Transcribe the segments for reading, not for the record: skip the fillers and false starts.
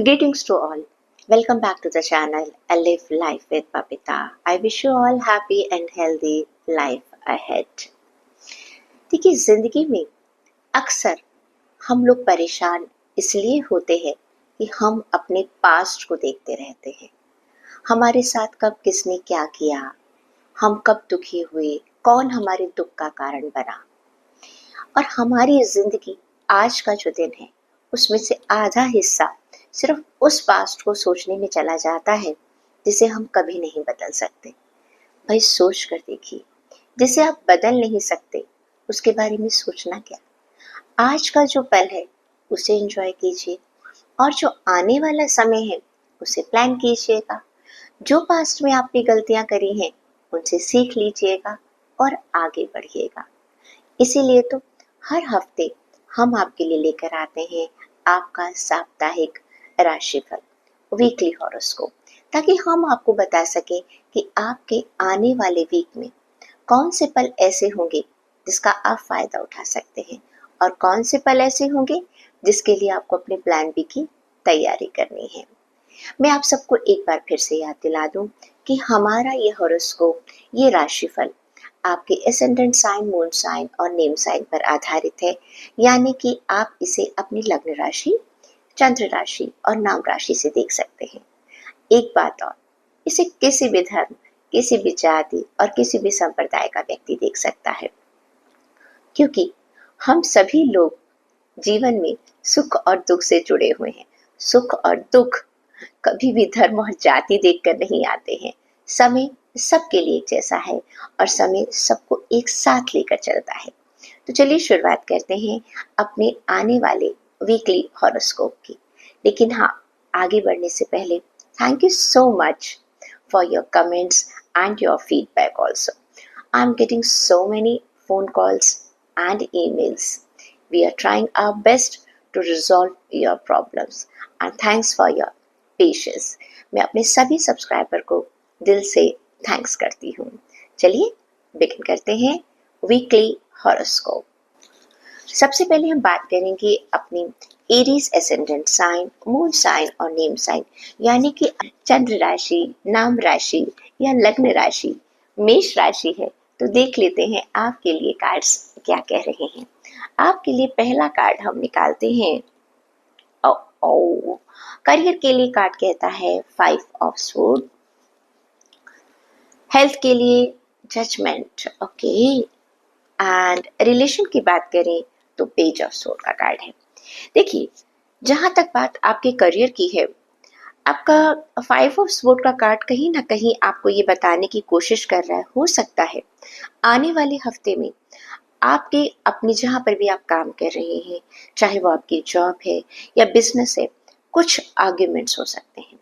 Greetings to all. Welcome back to the channel A Live Life with Papita. I wish you all happy and healthy life ahead. देखिए जिंदगी में अक्सर हम लोग परेशान इसलिए होते हैं कि हम अपने पास्ट को देखते रहते हैं। हमारे साथ कब किसने क्या किया, हम कब दुखी हुए, कौन हमारे दुख का कारण बना और हमारी जिंदगी आज का जो दिन है उसमें से आधा हिस्सा सिर्फ उस पास्ट को सोचने में चला जाता है जिसे हम कभी नहीं बदल सकते। भाई सोच कर देखिए, जिसे आप बदल नहीं सकते उसके बारे में सोचना क्या। आज का जो पल है उसे एंजॉय कीजिए और जो आने वाला समय है उसे प्लान कीजिएगा। जो पास्ट में आपने गलतियां करी हैं उनसे सीख लीजिएगा और आगे बढ़िएगा। इसीलिए तो हर हफ्ते हम आपके लिए लेकर आते हैं आपका साप्ताहिक राशिफल, वीकली हॉरोस्कोप, ताकि हम आपको बता सके कि आपके आने वाले वीक में कौन से पल ऐसे होंगे जिसका आप फायदा उठा सकते हैं और कौन से पल ऐसे होंगे जिसके लिए आपको अपने प्लान बी की तैयारी करनी है। मैं आप सबको एक बार फिर से याद दिला दूं कि हमारा ये हॉरोस्कोप, ये राशिफल आपके एसेंडेंट साइन, मून साइन और नेम साइन पर आधारित है, यानी कि आप इसे अपनी लग्न राशि, चंद्र राशि और नाम राशि से देख सकते हैं। एक बात और, इसे किसी भी धर्म, किसी भी जाति और किसी भी संप्रदाय का व्यक्ति देख सकता है, क्योंकि हम सभी लोग जीवन में सुख और दुख से जुड़े हुए हैं। सुख और दुख कभी भी धर्म और जाति देखकर नहीं आते हैं। समय सबके लिए एक जैसा है और समय सबको एक साथ लेकर चलता है। तो चलिए शुरुआत करते हैं अपने आने वाले वीकली हॉरोस्कोप की। लेकिन हाँ, आगे बढ़ने से पहले thank you so much for your comments and your feedback also. I'm getting so many phone calls and emails. We are trying our best to resolve your problems and thanks for your patience. मैं अपने सभी subscriber को दिल से thanks करती हूँ। चलिए begin करते हैं वीकली हॉरोस्कोप। सबसे पहले हम बात करेंगे अपनी Aries ascendant sign, moon sign और नेम साइन, यानी कि चंद्र राशि, नाम राशि या लग्न राशि मेष राशि है। तो देख लेते हैं आपके लिए कार्ड्स क्या कह रहे हैं। आपके लिए पहला कार्ड हम निकालते हैं। करियर के लिए कार्ड कहता है 5 ऑफ स्वॉर्ड, हेल्थ के लिए जजमेंट, ओके, एंड रिलेशन की बात करें तो पेज ऑफ स्वॉर्ड का कार्ड है। देखिए, जहां तक बात आपके करियर की है, आपका 5 ऑफ स्वॉर्ड का कार्ड कहीं ना कहीं आपको ये बताने की कोशिश कर रहा है, हो सकता है आने वाले हफ्ते में आपके अपनी जहां पर भी आप काम कर रहे हैं, चाहे वो आपकी जॉब है या बिजनेस है, कुछ आर्ग्यूमेंट्स हो सकते हैं,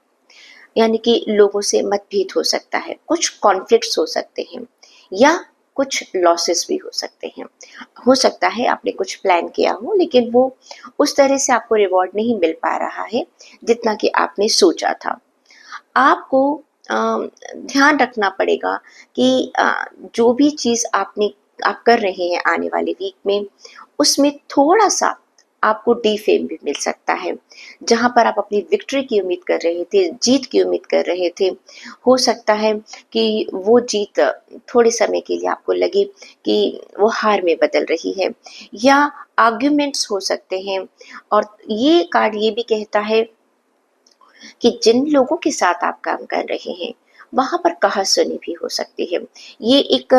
यानी कि लोगों से मतभेद हो सकता है, कुछ कॉन्फ्लिक्ट्स हो सकते हैं या कुछ लॉसेस भी हो सकते हैं। हो सकता है आपने कुछ प्लान किया हो लेकिन वो उस तरह से आपको रिवॉर्ड नहीं मिल पा रहा है जितना कि आपने सोचा था। आपको ध्यान रखना पड़ेगा कि जो भी चीज़ आप कर रहे हैं आने वाले वीक में, उसमें थोड़ा सा आपको डीफेम भी मिल सकता है। जहाँ पर आप अपनी विक्ट्री की उम्मीद कर रहे थे, जीत की उम्मीद कर रहे थे, हो सकता है कि वो जीत थोड़े समय के लिए आपको लगे कि वो हार में बदल रही है, या आर्ग्यूमेंट्स हो सकते हैं। और ये कार्ड ये भी कहता है कि जिन लोगों के साथ आप काम कर रहे हैं वहां पर कहासुनी भी हो सकती है। ये एक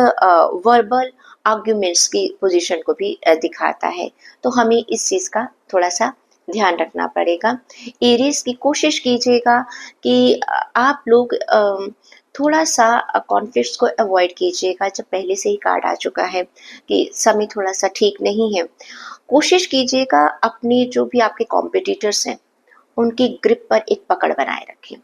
वर्बल आर्ग्यूमेंट्स की पोजीशन को भी दिखाता है, तो हमें इस चीज का थोड़ा सा ध्यान रखना पड़ेगा। एरीज की कोशिश कीजिएगा कि आप लोग थोड़ा सा कॉन्फ्लिक्ट्स को अवॉइड कीजिएगा। जब पहले से ही कार्ड आ चुका है कि समय थोड़ा सा ठीक नहीं है, कोशिश कीजिएगा अपने जो भी आपके कॉम्पिटिटर्स हैं उनकी ग्रिप पर एक पकड़ बनाए रखें।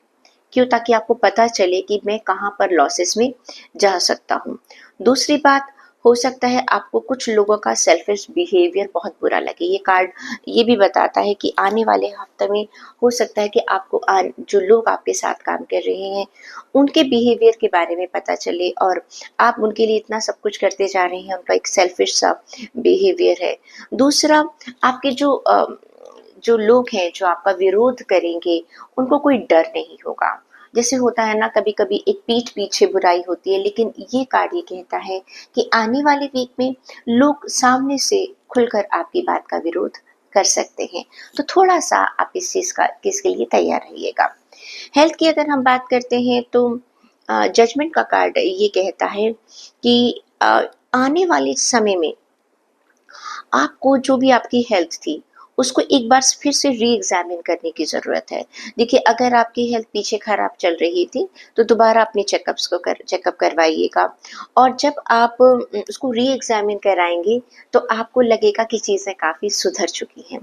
क्यों? ताकि आपको पता चले कि मैं कहाँ पर लॉसेस में जा सकता हूँ। दूसरी बात, हो सकता है आपको कुछ लोगों का सेल्फिश बिहेवियर बहुत बुरा लगे। ये कार्ड ये भी बताता है कि आने वाले हफ्ते में हो सकता है कि आपको जो लोग आपके साथ काम कर रहे हैं उनके बिहेवियर के बारे में पता चले और आप उनके लिए इतना सब कुछ करते जा रहे हैं, उनका एक सेल्फिश सा बिहेवियर है। दूसरा, आपके जो जो लोग हैं जो आपका विरोध करेंगे उनको कोई डर नहीं होगा। जैसे होता है ना, कभी कभी एक पीठ पीछे बुराई होती है, लेकिन ये कार्ड ये कहता है कि आने वाले वीक में लोग सामने से खुलकर आपकी बात का विरोध कर सकते हैं। तो थोड़ा सा आप इस चीज का इसके लिए तैयार रहिएगा। हेल्थ की अगर हम बात करते हैं तो जजमेंट का कार्ड ये कहता है कि आने वाले समय में आपको जो भी आपकी हेल्थ थी उसको एक बार फिर से री एग्जामिन करने की ज़रूरत है। देखिए, अगर आपकी हेल्थ पीछे खराब चल रही थी तो दोबारा अपने चेकअप करवाइएगा। और जब आप उसको री एग्जामिन कराएंगे तो आपको लगेगा कि चीज़ें काफ़ी सुधर चुकी हैं।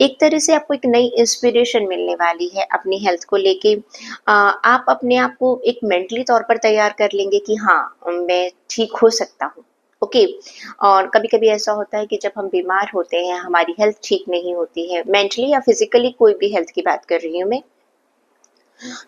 एक तरह से आपको एक नई इंस्पिरेशन मिलने वाली है अपनी हेल्थ को लेके। आप अपने आप को एक मेंटली तौर पर तैयार कर लेंगे कि हाँ, मैं ठीक हो सकता हूँ। ओके। और कभी-कभी ऐसा होता है कि जब हम बीमार होते हैं, हमारी हेल्थ ठीक नहीं होती है, मेंटली या फिजिकली कोई भी हेल्थ की बात कर रही हूँ मैं,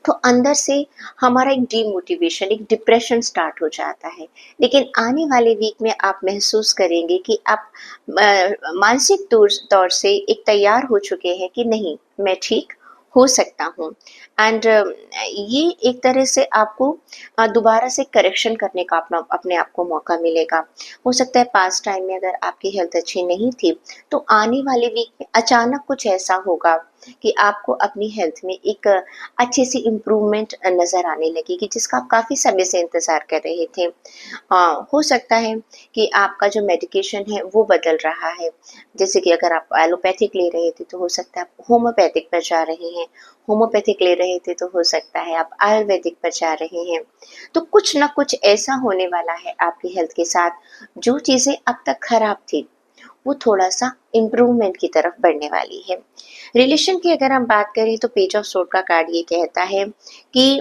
तो अंदर से हमारा एक डीमोटिवेशन, एक डिप्रेशन स्टार्ट हो जाता है। लेकिन आने वाले वीक में आप महसूस करेंगे कि आप मानसिक तौर से एक तैयार हो चुके हैं कि नहीं, मैं ठीक हो सकता हूँ। एंड ये एक तरह से आपको दोबारा से करेक्शन करने का अपने आप को मौका मिलेगा। हो सकता है पास्ट टाइम में अगर आपकी हेल्थ अच्छी नहीं थी तो आने वाले वीक में अचानक कुछ ऐसा होगा कि आपको अपनी हेल्थ में एक अच्छी सी इम्प्रूवमेंट नज़र आने लगेगी, जिसका आप काफ़ी समय से इंतज़ार कर रहे थे। हो सकता है कि आपका जो मेडिकेशन है वो बदल रहा है। जैसे कि अगर आप एलोपैथिक ले रहे थे तो हो सकता है आप होम्योपैथिक पर जा रहे हैं। होम्योपैथिक ले रहे थे तो हो सकता है आप आयुर्वेदिक पर जा रहे हैं। तो कुछ ना कुछ ऐसा होने वाला है आपकी हेल्थ के साथ, जो चीज़ें अब तक खराब थी वो थोड़ा-सा इम्प्रूवमेंट की तरफ बढ़ने वाली है। रिलेशन की अगर हम बात करें तो पेज ऑफ सोर्ड का कार्ड ये कहता है कि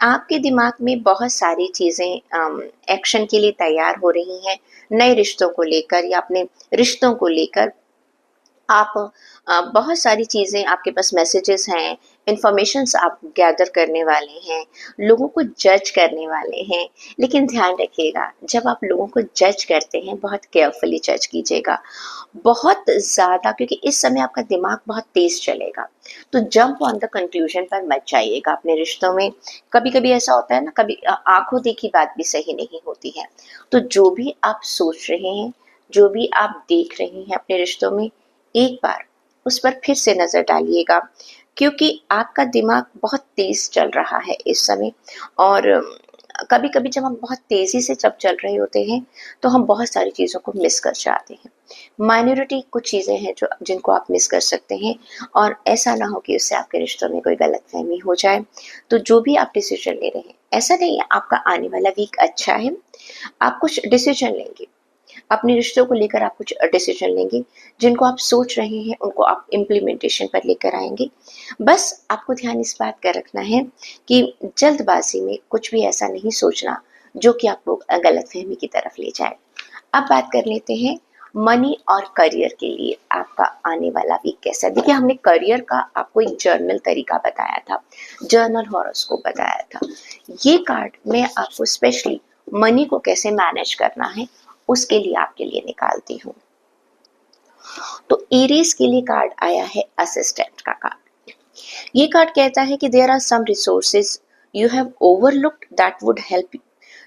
आपके दिमाग में बहुत सारी चीज़ें एक्शन के लिए तैयार हो रही हैं, नए रिश्तों को लेकर या अपने रिश्तों को लेकर। आप बहुत सारी चीज़ें, आपके पास मैसेजेस हैं, इन्फॉर्मेशंस आप गैदर करने वाले हैं, लोगों को जज करने वाले हैं। लेकिन ध्यान रखिएगा, जब आप लोगों को जज करते हैं बहुत केयरफुली जज कीजिएगा। बहुत ज़्यादा, क्योंकि इस समय आपका दिमाग बहुत तेज़ चलेगा, तो जंप ऑन द कंक्लूजन पर मत जाइएगा अपने रिश्तों में। कभी-कभी ऐसा होता है ना, कभी आँखों देखी बात भी सही नहीं होती है। तो जो भी आप सोच रहे हैं, जो भी आप देख रहे हैं अपने रिश्तों में, एक बार उस पर फिर से नज़र डालिएगा, क्योंकि आपका दिमाग बहुत तेज़ चल रहा है इस समय। और कभी-कभी जब हम बहुत तेज़ी से जब चल रहे होते हैं तो हम बहुत सारी चीज़ों को मिस कर जाते हैं। माइनॉरिटी कुछ चीज़ें हैं जो जिनको आप मिस कर सकते हैं, और ऐसा ना हो कि उससे आपके रिश्तों में कोई गलतफ़हमी हो जाए। तो जो भी आप डिसीज़न ले रहे हैं, ऐसा नहीं है आपका आने वाला वीक अच्छा है, आप कुछ डिसीज़न लेंगे। अपने रिश्तों को लेकर आप कुछ डिसीजन लेंगे, जिनको आप सोच रहे हैं उनको आप इम्प्लीमेंटेशन पर लेकर आएंगे। बस आपको ध्यान इस बात का रखना है कि जल्दबाजी में कुछ भी ऐसा नहीं सोचना जो कि आपको गलतफहमी की तरफ ले जाए। अब बात कर लेते हैं मनी और करियर के लिए आपका आने वाला वीक कैसा है। देखिए, हमने करियर का आपको एक जर्नल तरीका बताया था, जर्नल हॉरोस्कोप बताया था। ये कार्ड मैं आपको स्पेशली मनी को कैसे मैनेज करना है उसके लिए आपके लिए निकालती हूँ। तो एरीज के लिए कार्ड आया है असिस्टेंट का कार्ड। ये कार्ड कहता है कि there are some resources you have overlooked that would help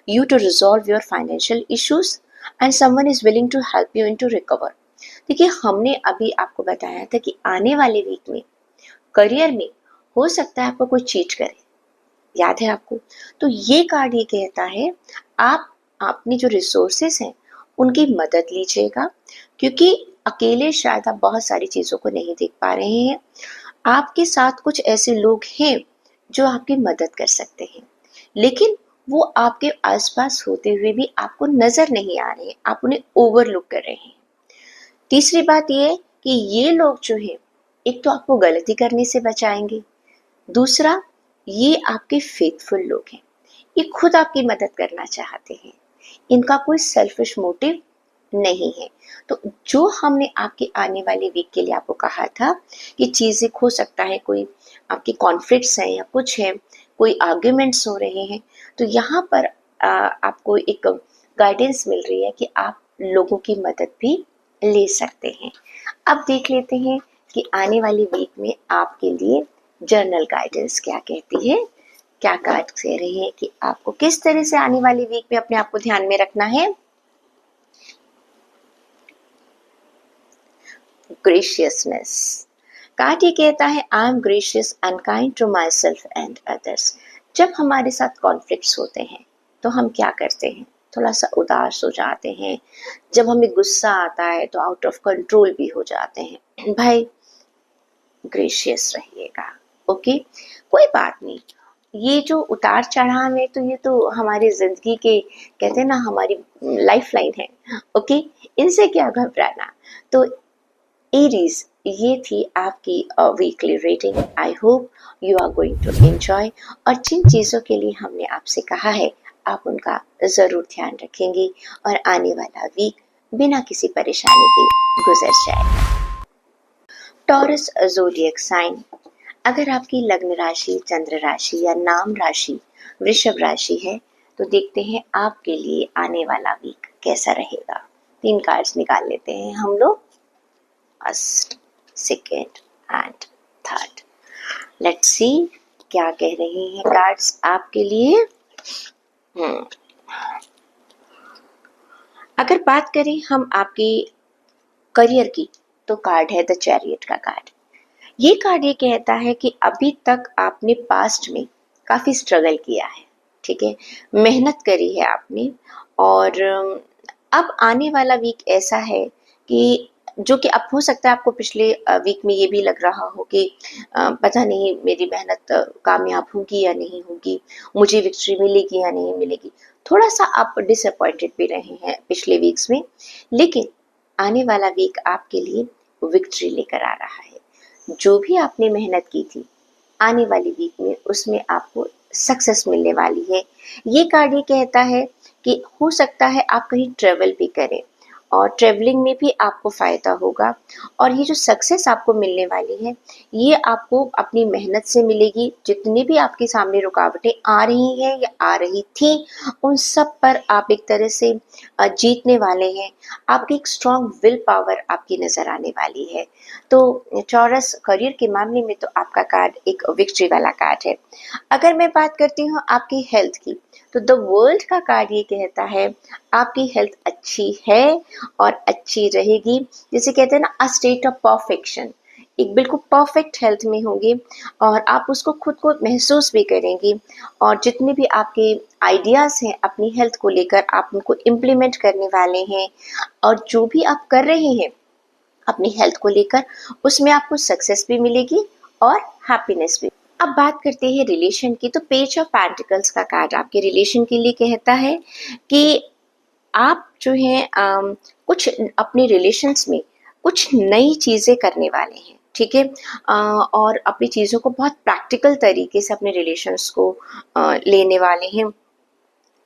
you to resolve your financial issues and someone is willing to help you into recover। देखिए, हमने अभी आपको बताया था कि आने वाले वीक में करियर में हो सकता है आपको कोई चीट करे, याद है आपको? तो ये कार्ड ये कहता है आप अपनी जो रिसोर्सेस हैं उनकी मदद लीजिएगा, क्योंकि अकेले शायद आप बहुत सारी चीज़ों को नहीं देख पा रहे हैं। आपके साथ कुछ ऐसे लोग हैं जो आपकी मदद कर सकते हैं, लेकिन वो आपके आसपास होते हुए भी आपको नजर नहीं आ रहे हैं, आप उन्हें ओवरलुक कर रहे हैं। तीसरी बात ये है कि ये लोग जो हैं, एक तो आपको गलती करने से बचाएंगे, दूसरा ये आपके फेथफुल लोग हैं, ये खुद आपकी मदद करना चाहते हैं, इनका कोई सेल्फिश मोटिव नहीं है। तो जो हमने आपके आने वाले वीक के लिए आपको कहा था कि चीज़ें हो सकता है कोई आपकी कॉन्फ्लिक्ट्स हैं या कुछ है, कोई आर्ग्यूमेंट्स हो रहे हैं, तो यहाँ पर आपको एक गाइडेंस मिल रही है कि आप लोगों की मदद भी ले सकते हैं। अब देख लेते हैं कि आने वाली वीक में आपके लिए जर्नल गाइडेंस क्या कहती है, क्या कार्ड कह रही है कि आपको किस तरह से आने वाली वीक में अपने आप को ध्यान में रखना है। ग्रेशियसनेस कार्ड ये कहता है, I am gracious and kind to myself and others. जब हमारे साथ कॉन्फ्लिक्ट्स होते हैं तो हम क्या करते हैं, थोड़ा सा उदास हो जाते हैं। जब हमें गुस्सा आता है तो आउट ऑफ कंट्रोल भी हो जाते हैं। भाई ग्रेशियस रहिएगा, ओके, कोई बात नहीं। ये जो उतार चढ़ाव है तो ये तो हमारी जिंदगी के, कहते हैं ना, हमारी लाइफ लाइन है, ओके, इनसे क्या घबराना। तो एरीज, ये थी आपकी weekly reading. I hope you are going to enjoy, और जिन चीज़ों के लिए हमने आपसे कहा है आप उनका ज़रूर ध्यान रखेंगे और आने वाला वीक बिना किसी परेशानी के गुजर जाएगा। टॉरस ज़ोडिएक साइन, अगर आपकी लग्न राशि, चंद्र राशि या नाम राशि वृषभ राशि है तो देखते हैं आपके लिए आने वाला वीक कैसा रहेगा। 3 कार्ड्स निकाल लेते हैं हम लोग, first, second and third. Let's see क्या कह रहे हैं कार्ड्स आपके लिए। अगर बात करें हम आपकी करियर की तो कार्ड है द चैरियट का कार्ड। ये कार्ड ये कहता है कि अभी तक आपने पास्ट में काफ़ी स्ट्रगल किया है, ठीक है, मेहनत करी है आपने, और अब आने वाला वीक ऐसा है कि जो कि अब हो सकता है आपको पिछले वीक में ये भी लग रहा हो कि पता नहीं मेरी मेहनत कामयाब होगी या नहीं होगी, मुझे विक्ट्री मिलेगी या नहीं मिलेगी। थोड़ा सा आप डिसअपॉइंटेड भी रहे हैं पिछले वीक्स में, लेकिन आने वाला वीक आपके लिए विक्ट्री लेकर आ रहा है। जो भी आपने मेहनत की थी आने वाली वीक में उसमें आपको सक्सेस मिलने वाली है। ये कार्ड ये कहता है कि हो सकता है आप कहीं ट्रेवल भी करें और ट्रेवलिंग में भी आपको फ़ायदा होगा, और ये जो सक्सेस आपको मिलने वाली है ये आपको अपनी मेहनत से मिलेगी। जितनी भी आपके सामने रुकावटें आ रही हैं या आ रही थी उन सब पर आप एक तरह से जीतने वाले हैं। आपकी एक स्ट्रॉन्ग विल पावर आपकी नज़र आने वाली है। तो टॉरस करियर के मामले में तो आपका कार्ड एक विक्ट्री वाला कार्ड है। अगर मैं बात करती हूँ आपकी हेल्थ की तो द वर्ल्ड का कार्ड ये कहता है आपकी हेल्थ अच्छी है और अच्छी रहेगी। जिसे कहते हैं ना अ स्टेट ऑफ परफेक्शन, एक बिल्कुल परफेक्ट हेल्थ में होंगे और आप उसको खुद को महसूस भी करेंगी, और जितने भी आपके आइडियाज़ हैं अपनी हेल्थ को लेकर आप उनको इम्प्लीमेंट करने वाले हैं, और जो भी आप कर रहे हैं अपनी हेल्थ को लेकर उसमें आपको सक्सेस भी मिलेगी और हैप्पीनेस भी। अब बात करते हैं रिलेशन की, तो पेज ऑफ पेंटिकल्स का कार्ड आपके रिलेशन के लिए कहता है कि आप जो है कुछ अपने रिलेशंस में कुछ नई चीज़ें करने वाले हैं, ठीक है, और अपनी चीज़ों को बहुत प्रैक्टिकल तरीके से अपने रिलेशंस को लेने वाले हैं।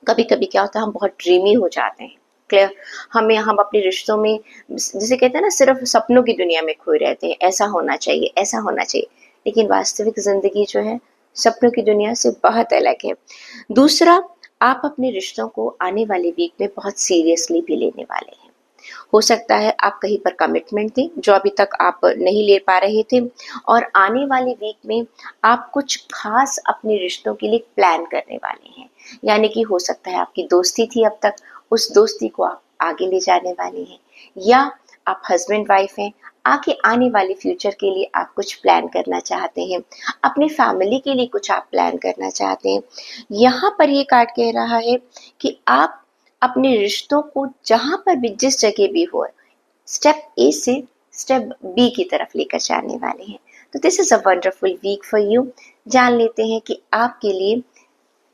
कभी कभी क्या होता है हम बहुत ड्रीमी हो जाते हैं, क्लियर, हम अपने रिश्तों में जिसे कहते हैं ना सिर्फ सपनों की दुनिया में खोए रहते हैं, ऐसा होना चाहिए ऐसा होना चाहिए, लेकिन वास्तविक ज़िंदगी जो है सपनों की दुनिया से बहुत अलग है। दूसरा, आप अपने रिश्तों को आने वाले वीक में बहुत सीरियसली भी लेने वाले हैं। हो सकता है आप कहीं पर कमिटमेंट दें जो अभी तक आप नहीं ले पा रहे थे, और आने वाले वीक में आप कुछ खास अपने रिश्तों के लिए प्लान करने वाले हैं। यानी कि हो सकता है आपकी दोस्ती थी अब तक, उस दोस्ती को आप आगे ले जाने वाले हैं, या आप हस्बैंड वाइफ हैं, आगे आने वाले फ्यूचर के लिए आप कुछ प्लान करना चाहते हैं, अपनी फैमिली के लिए कुछ आप प्लान करना चाहते हैं। यहाँ पर ये कार्ड कह रहा है कि आप अपने रिश्तों को जहाँ पर भी जिस जगह भी हो स्टेप ए से स्टेप बी की तरफ लेकर जाने वाले हैं। तो this is a wonderful week for you. जान लेते हैं कि आपके लिए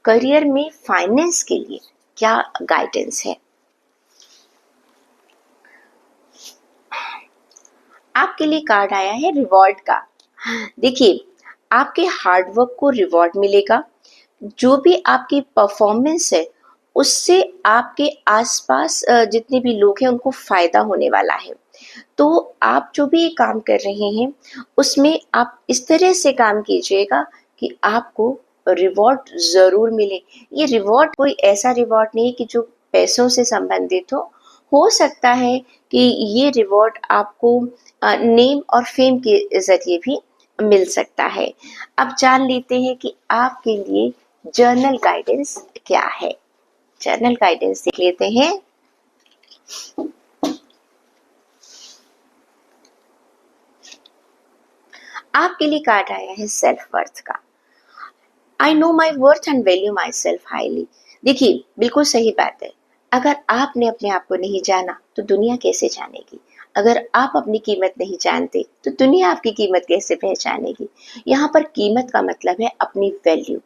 करियर में फाइनेंस के लिए क्या गाइडेंस है। आपके लिए कार्ड आया है रिवॉर्ड का। देखिए, आपके हार्डवर्क को रिवॉर्ड मिलेगा। जो भी आपकी परफॉर्मेंस है उससे आपके आसपास जितने भी लोग हैं उनको फ़ायदा होने वाला है। तो आप जो भी काम कर रहे हैं उसमें आप इस तरह से काम कीजिएगा कि आपको रिवॉर्ड ज़रूर मिले। ये रिवॉर्ड कोई ऐसा रिवॉर्ड नहीं है कि जो पैसों से संबंधित हो सकता है कि ये रिवॉर्ड आपको नेम और फेम के ज़रिए भी मिल सकता है। अब जान लेते हैं कि आपके लिए जर्नल गाइडेंस क्या है। जर्नल गाइडेंस देख लेते हैं। आपके लिए कार्ड आया है सेल्फ वर्थ का। I know my worth and value my self highly. देखिए, बिल्कुल सही बात है। अगर आपने अपने आप को नहीं जाना तो दुनिया कैसे जानेगी। अगर आप अपनी कीमत नहीं जानते तो दुनिया आपकी कीमत कैसे पहचानेगी। यहाँ पर कीमत का मतलब है अपनी वैल्यू।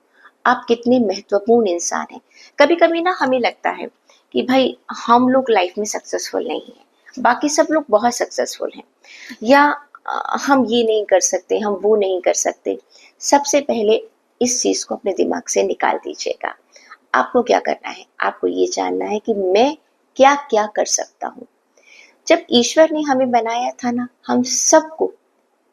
आप कितने महत्वपूर्ण इंसान हैं। कभी कभी ना हमें लगता है कि भाई हम लोग लाइफ में सक्सेसफुल नहीं हैं, बाकी सब लोग बहुत सक्सेसफुल हैं, या हम ये नहीं कर सकते, हम वो नहीं कर सकते। सबसे पहले इस चीज को अपने दिमाग से निकाल दीजिएगा। आपको क्या करना है, आपको ये जानना है कि मैं क्या क्या कर सकता हूँ। जब ईश्वर ने हमें बनाया था ना, हम सबको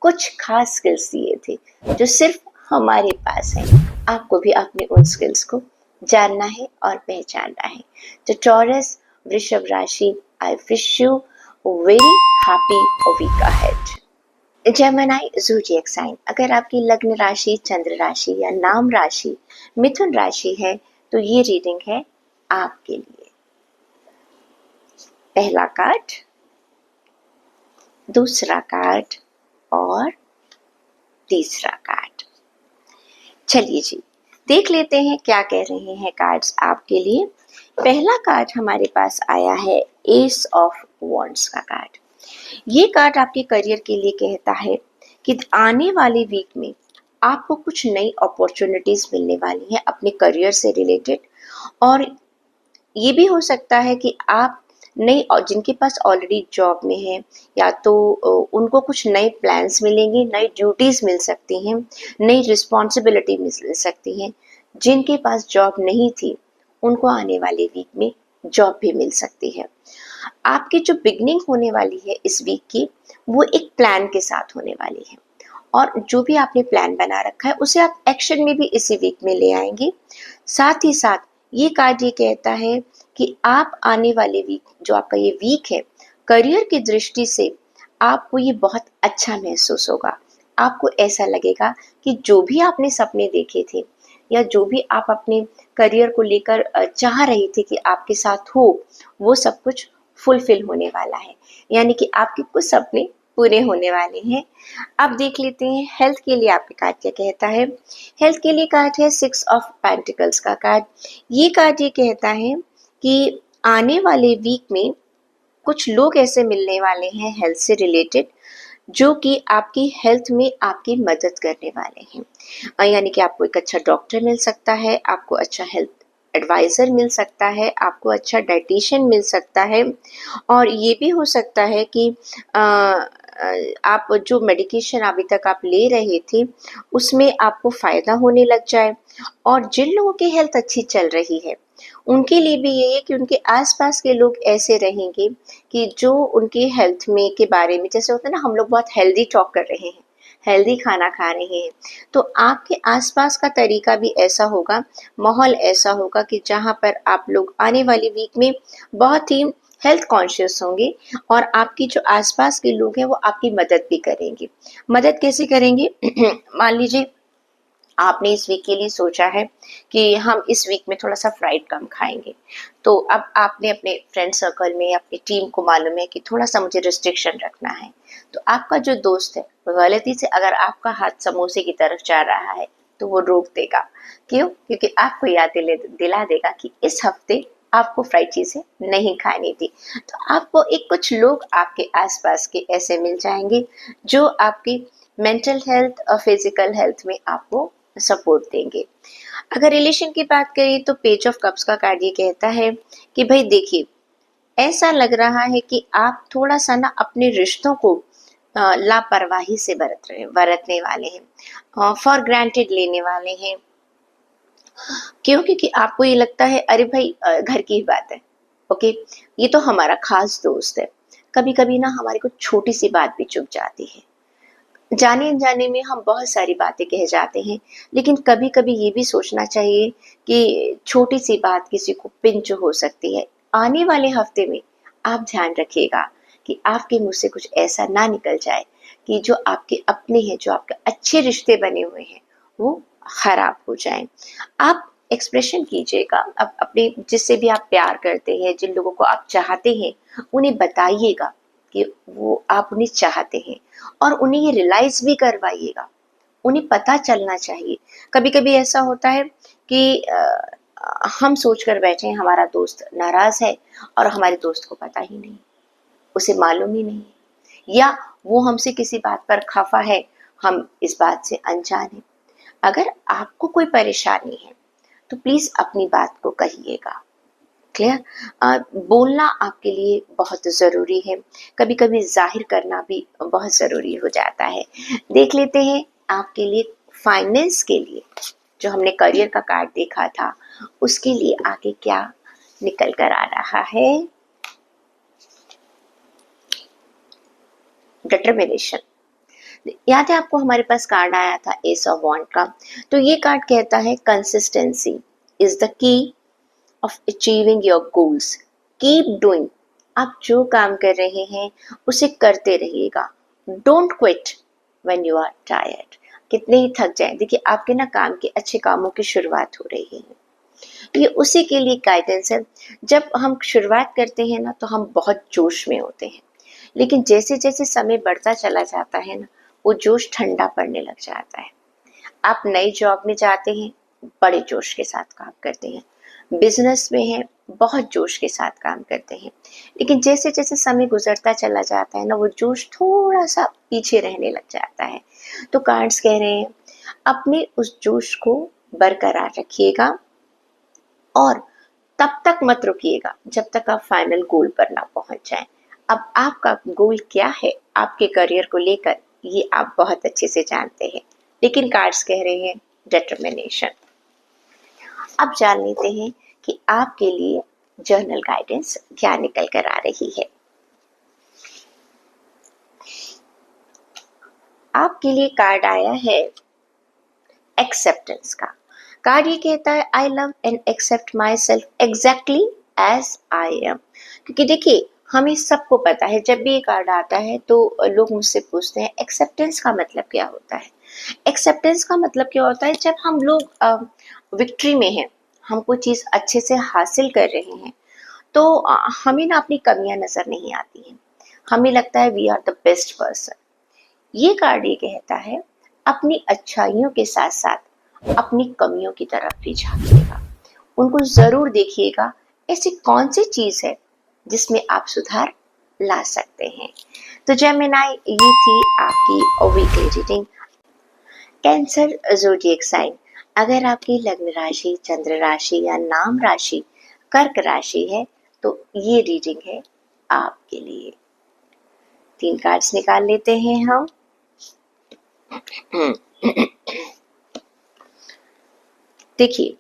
कुछ खास स्किल्स दिए थे जो सिर्फ हमारे पास है। आपको भी अपने उन स्किल्स को जानना है और पहचानना है। तो टॉरस, वृषभ राशि, I wish you very happy week ahead. Gemini zodiac sign, अगर आपकी लग्न राशि, चंद्र राशि या नाम राशि मिथुन राशि है तो ये रीडिंग है आपके लिए। पहला कार्ड, दूसरा कार्ड और तीसरा कार्ड। चलिए जी, देख लेते हैं क्या कह रहे हैं कार्ड्स आपके लिए। पहला कार्ड हमारे पास आया है एस ऑफ वॉन्ड्स का कार्ड। ये कार्ड आपके करियर के लिए कहता है कि आने वाले वीक में आपको कुछ नई अपॉर्चुनिटीज मिलने वाली हैं अपने करियर से रिलेटेड। और ये भी हो सकता है कि आप नई, और जिनके पास ऑलरेडी जॉब में है, या तो उनको कुछ नए प्लान्स मिलेंगे, नई ड्यूटीज मिल सकती हैं, नई रिस्पॉन्सिबिलिटी मिल सकती हैं। जिनके पास जॉब नहीं थी उनको आने वाले वीक में जॉब भी मिल सकती है। आपकी जो बिगनिंग होने वाली है इस वीक की, वो एक प्लान के साथ होने वाली है। और जो भी आपने प्लान बना रखा है उसे आप एक्शन में भी इसी वीक में ले आएंगे। साथ ही साथ ये कार्ड ये कहता है कि आप आने वाले वीक, जो आपका ये वीक है, करियर की दृष्टि से आपको ये बहुत अच्छा महसूस होगा। आपको ऐसा लगेगा कि जो भी आपने सपने देखे थे, या जो भी आप अपने करियर को लेकर चाह रही थी कि आपके साथ हो, वो सब कुछ फुलफिल होने वाला है। यानी कि आपके कुछ सपने पूरे होने वाले हैं। अब देख लेते हैं हेल्थ के लिए आपके कार्ड क्या कहता है। हेल्थ के लिए कार्ड है 6 ऑफ पेंटिकल्स का कार्ड। ये कार्ड ये कहता है कि आने वाले वीक में कुछ लोग ऐसे मिलने वाले हैं हेल्थ से रिलेटेड, जो कि आपकी हेल्थ में आपकी मदद करने वाले हैं। यानी कि आपको एक अच्छा डॉक्टर मिल सकता है, आपको अच्छा हेल्थ एडवाइज़र मिल सकता है, आपको अच्छा डाइटिशियन मिल सकता है। और ये भी हो सकता है कि आप जो मेडिकेशन अभी तक आप ले रहे थे उसमें आपको फ़ायदा होने लग जाए। और जिन लोगों की हेल्थ अच्छी चल रही है उनके लिए भी ये है कि उनके आसपास के लोग ऐसे रहेंगे कि जो उनके हेल्थ में के बारे में, जैसे होता है ना, हम लोग बहुत हेल्दी टॉक कर रहे हैं, हेल्दी खाना खा रहे हैं, तो आपके आसपास का तरीका भी ऐसा होगा, माहौल ऐसा होगा कि जहाँ पर आप लोग आने वाली वीक में बहुत ही हेल्थ कॉन्शियस होंगे। और आपकी जो आसपास के लोग हैं वो आपकी मदद भी करेंगे। मदद कैसे करेंगे? मान लीजिए आपने इस वीक के लिए सोचा है कि हम इस वीक में थोड़ा सा फ्राइड कम खाएंगे, तो अब आपने अपने फ्रेंड सर्कल में, अपनी टीम को मालूम है कि थोड़ा सा मुझे रिस्ट्रिक्शन रखना है, तो आपका जो दोस्त है वो गलती से अगर आपका हाथ समोसे की तरफ जा रहा है तो वो रोक देगा। क्यों? क्योंकि आपको याद दिला देगा कि इस हफ्ते आपको फ्राइड चीजें नहीं खानी थी। तो आपको एक कुछ लोग आपके आसपास के ऐसे मिल जाएंगे जो आपकी मेंटल हेल्थ और फिजिकल हेल्थ में आपको सपोर्ट देंगे। अगर रिलेशन की बात करें तो पेज ऑफ कप्स का कार्ड ये कहता है कि भाई देखिए, ऐसा लग रहा है कि आप थोड़ा सा ना अपने रिश्तों को लापरवाही से बरतने वाले हैं, फॉर ग्रांटेड लेने वाले हैं। क्यों? क्योंकि आपको ये लगता है अरे भाई घर की ही बात है, ओके, ये तो हमारा खास दोस्त है। कभी कभी ना हमारी कुछ छोटी सी बात भी चुभ जाती है, जाने अनजाने में हम बहुत सारी बातें कह जाते हैं। लेकिन कभी कभी ये भी सोचना चाहिए कि छोटी सी बात किसी को पिंच हो सकती है। आने वाले हफ्ते में आप ध्यान रखिएगा कि आपके मुंह से कुछ ऐसा ना निकल जाए कि जो आपके अपने हैं, जो आपके अच्छे रिश्ते बने हुए हैं, वो खराब हो जाएं। आप एक्सप्रेशन कीजिएगा, अब अपने जिससे भी आप प्यार करते हैं, जिन लोगों को आप चाहते हैं, उन्हें बताइएगा कि वो आप उन्हें चाहते हैं और उन्हें ये रियलाइज भी करवाइएगा। उन्हें पता चलना चाहिए। कभी कभी ऐसा होता है कि हम सोच कर बैठे हैं हमारा दोस्त नाराज है और हमारे दोस्त को पता ही नहीं, उसे मालूम ही नहीं, या वो हमसे किसी बात पर खफा है, हम इस बात से अनजान हैं। अगर आपको कोई परेशानी है तो प्लीज अपनी बात को कहिएगा। क्लियर? बोलना आपके लिए बहुत ज़रूरी है, कभी कभी जाहिर करना भी बहुत ज़रूरी हो जाता है। देख लेते हैं आपके लिए फाइनेंस के लिए, जो हमने करियर का कार्ड देखा था, उसके लिए आगे क्या निकल कर आ रहा है। डिटर्मिनेशन। याद है आपको हमारे पास कार्ड आया था एस ऑफ वॉन्ड का, तो ये कार्ड कहता है consistency is the key of achieving your goals. Keep doing. आप जो काम कर रहे हैं उसे करते रहिएगा। Don't quit when you are tired. कितने ही थक जाएं, देखिए आपके ना काम के अच्छे कामों की शुरुआत हो रही है, ये उसी के लिए गाइडेंस है। जब हम शुरुआत करते हैं ना तो हम बहुत जोश में होते हैं, लेकिन जैसे जैसे समय बढ़ता चला जाता है ना, वो जोश ठंडा पड़ने लग जाता है। आप नई जॉब में जाते हैं, बड़े जोश के साथ काम करते हैं, बिजनेस में हैं, बहुत जोश के साथ काम करते हैं, लेकिन जैसे जैसे समय गुजरता चला जाता है ना, वो जोश थोड़ा सा पीछे रहने लग जाता है। तो कार्ड्स कह रहे हैं अपने उस जोश को बरकरार रखिएगा और तब तक मत रुकिएगा जब तक आप फाइनल गोल पर ना पहुंच जाएं। अब आपका गोल क्या है आपके करियर को लेकर, ये आप बहुत अच्छे से जानते हैं, लेकिन कार्ड्स कह रहे हैं डिटर्मिनेशन। अब जान लेते हैं कि आपके लिए जर्नल गाइडेंस क्या निकल कर आ रही है। आपके लिए कार्ड आया है एक्सेप्टेंस का। कार्ड ये कहता है I love and accept myself exactly as I am. क्योंकि देखिए हमें सबको पता है, जब भी ये कार्ड आता है तो लोग मुझसे पूछते हैं एक्सेप्टेंस का मतलब क्या होता है। एक्सेप्टेंस का मतलब क्या होता है, जब हम लोग विक्ट्री में हैं, हम कोई चीज़ अच्छे से हासिल कर रहे हैं, तो हमें ना अपनी कमियां नजर नहीं आती हैं, हमें लगता है we are the best person. ये कार्ड ये कहता है अपनी अच्छाइयों के साथ साथ अपनी कमियों की तरफ भी झांकिएगा, उनको जरूर देखिएगा, ऐसी कौन सी चीज है जिसमें आप सुधार ला सकते हैं। तो जेमिनाई, ये थी आपकी weekly reading. Cancer zodiac sign, अगर आपकी लग्न राशि, चंद्र राशि या नाम राशि कर्क राशि है तो ये रीडिंग है आपके लिए। 3 कार्ड्स निकाल लेते हैं हम। देखिए,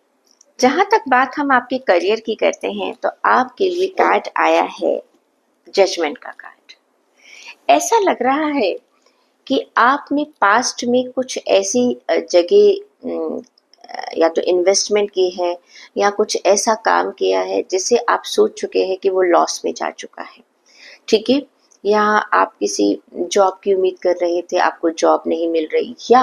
जहां तक बात हम आपके करियर की करते हैं तो आपके लिए कार्ड आया है जजमेंट का कार्ड। ऐसा लग रहा है कि आपने पास्ट में कुछ ऐसी जगह या तो इन्वेस्टमेंट की है या कुछ ऐसा काम किया है जिसे आप सोच चुके हैं कि वो लॉस में जा चुका है। ठीक है, या आप किसी जॉब की उम्मीद कर रहे थे, आपको जॉब नहीं मिल रही, या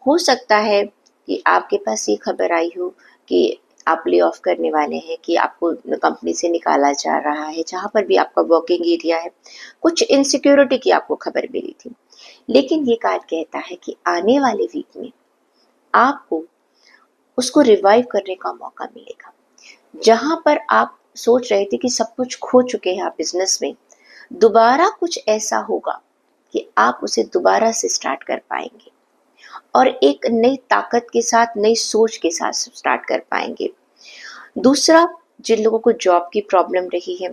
हो सकता है कि आपके पास ये खबर आई हो कि आप ले ऑफ करने वाले हैं, कि आपको कंपनी से निकाला जा रहा है, जहाँ पर भी आपका वर्किंग एरिया है, कुछ इनसिक्योरिटी की आपको खबर मिली थी। लेकिन ये कार्ड कहता है कि आने वाले वीक में आपको उसको रिवाइव करने का मौका मिलेगा। जहाँ पर आप सोच रहे थे कि सब कुछ खो चुके हैं आप बिजनेस में, दोबारा कुछ ऐसा होगा कि आप उसे दोबारा से स्टार्ट कर पाएंगे और एक नई ताकत के साथ, नई सोच के साथ स्टार्ट कर पाएंगे। दूसरा, जिन लोगों को जॉब की प्रॉब्लम रही है,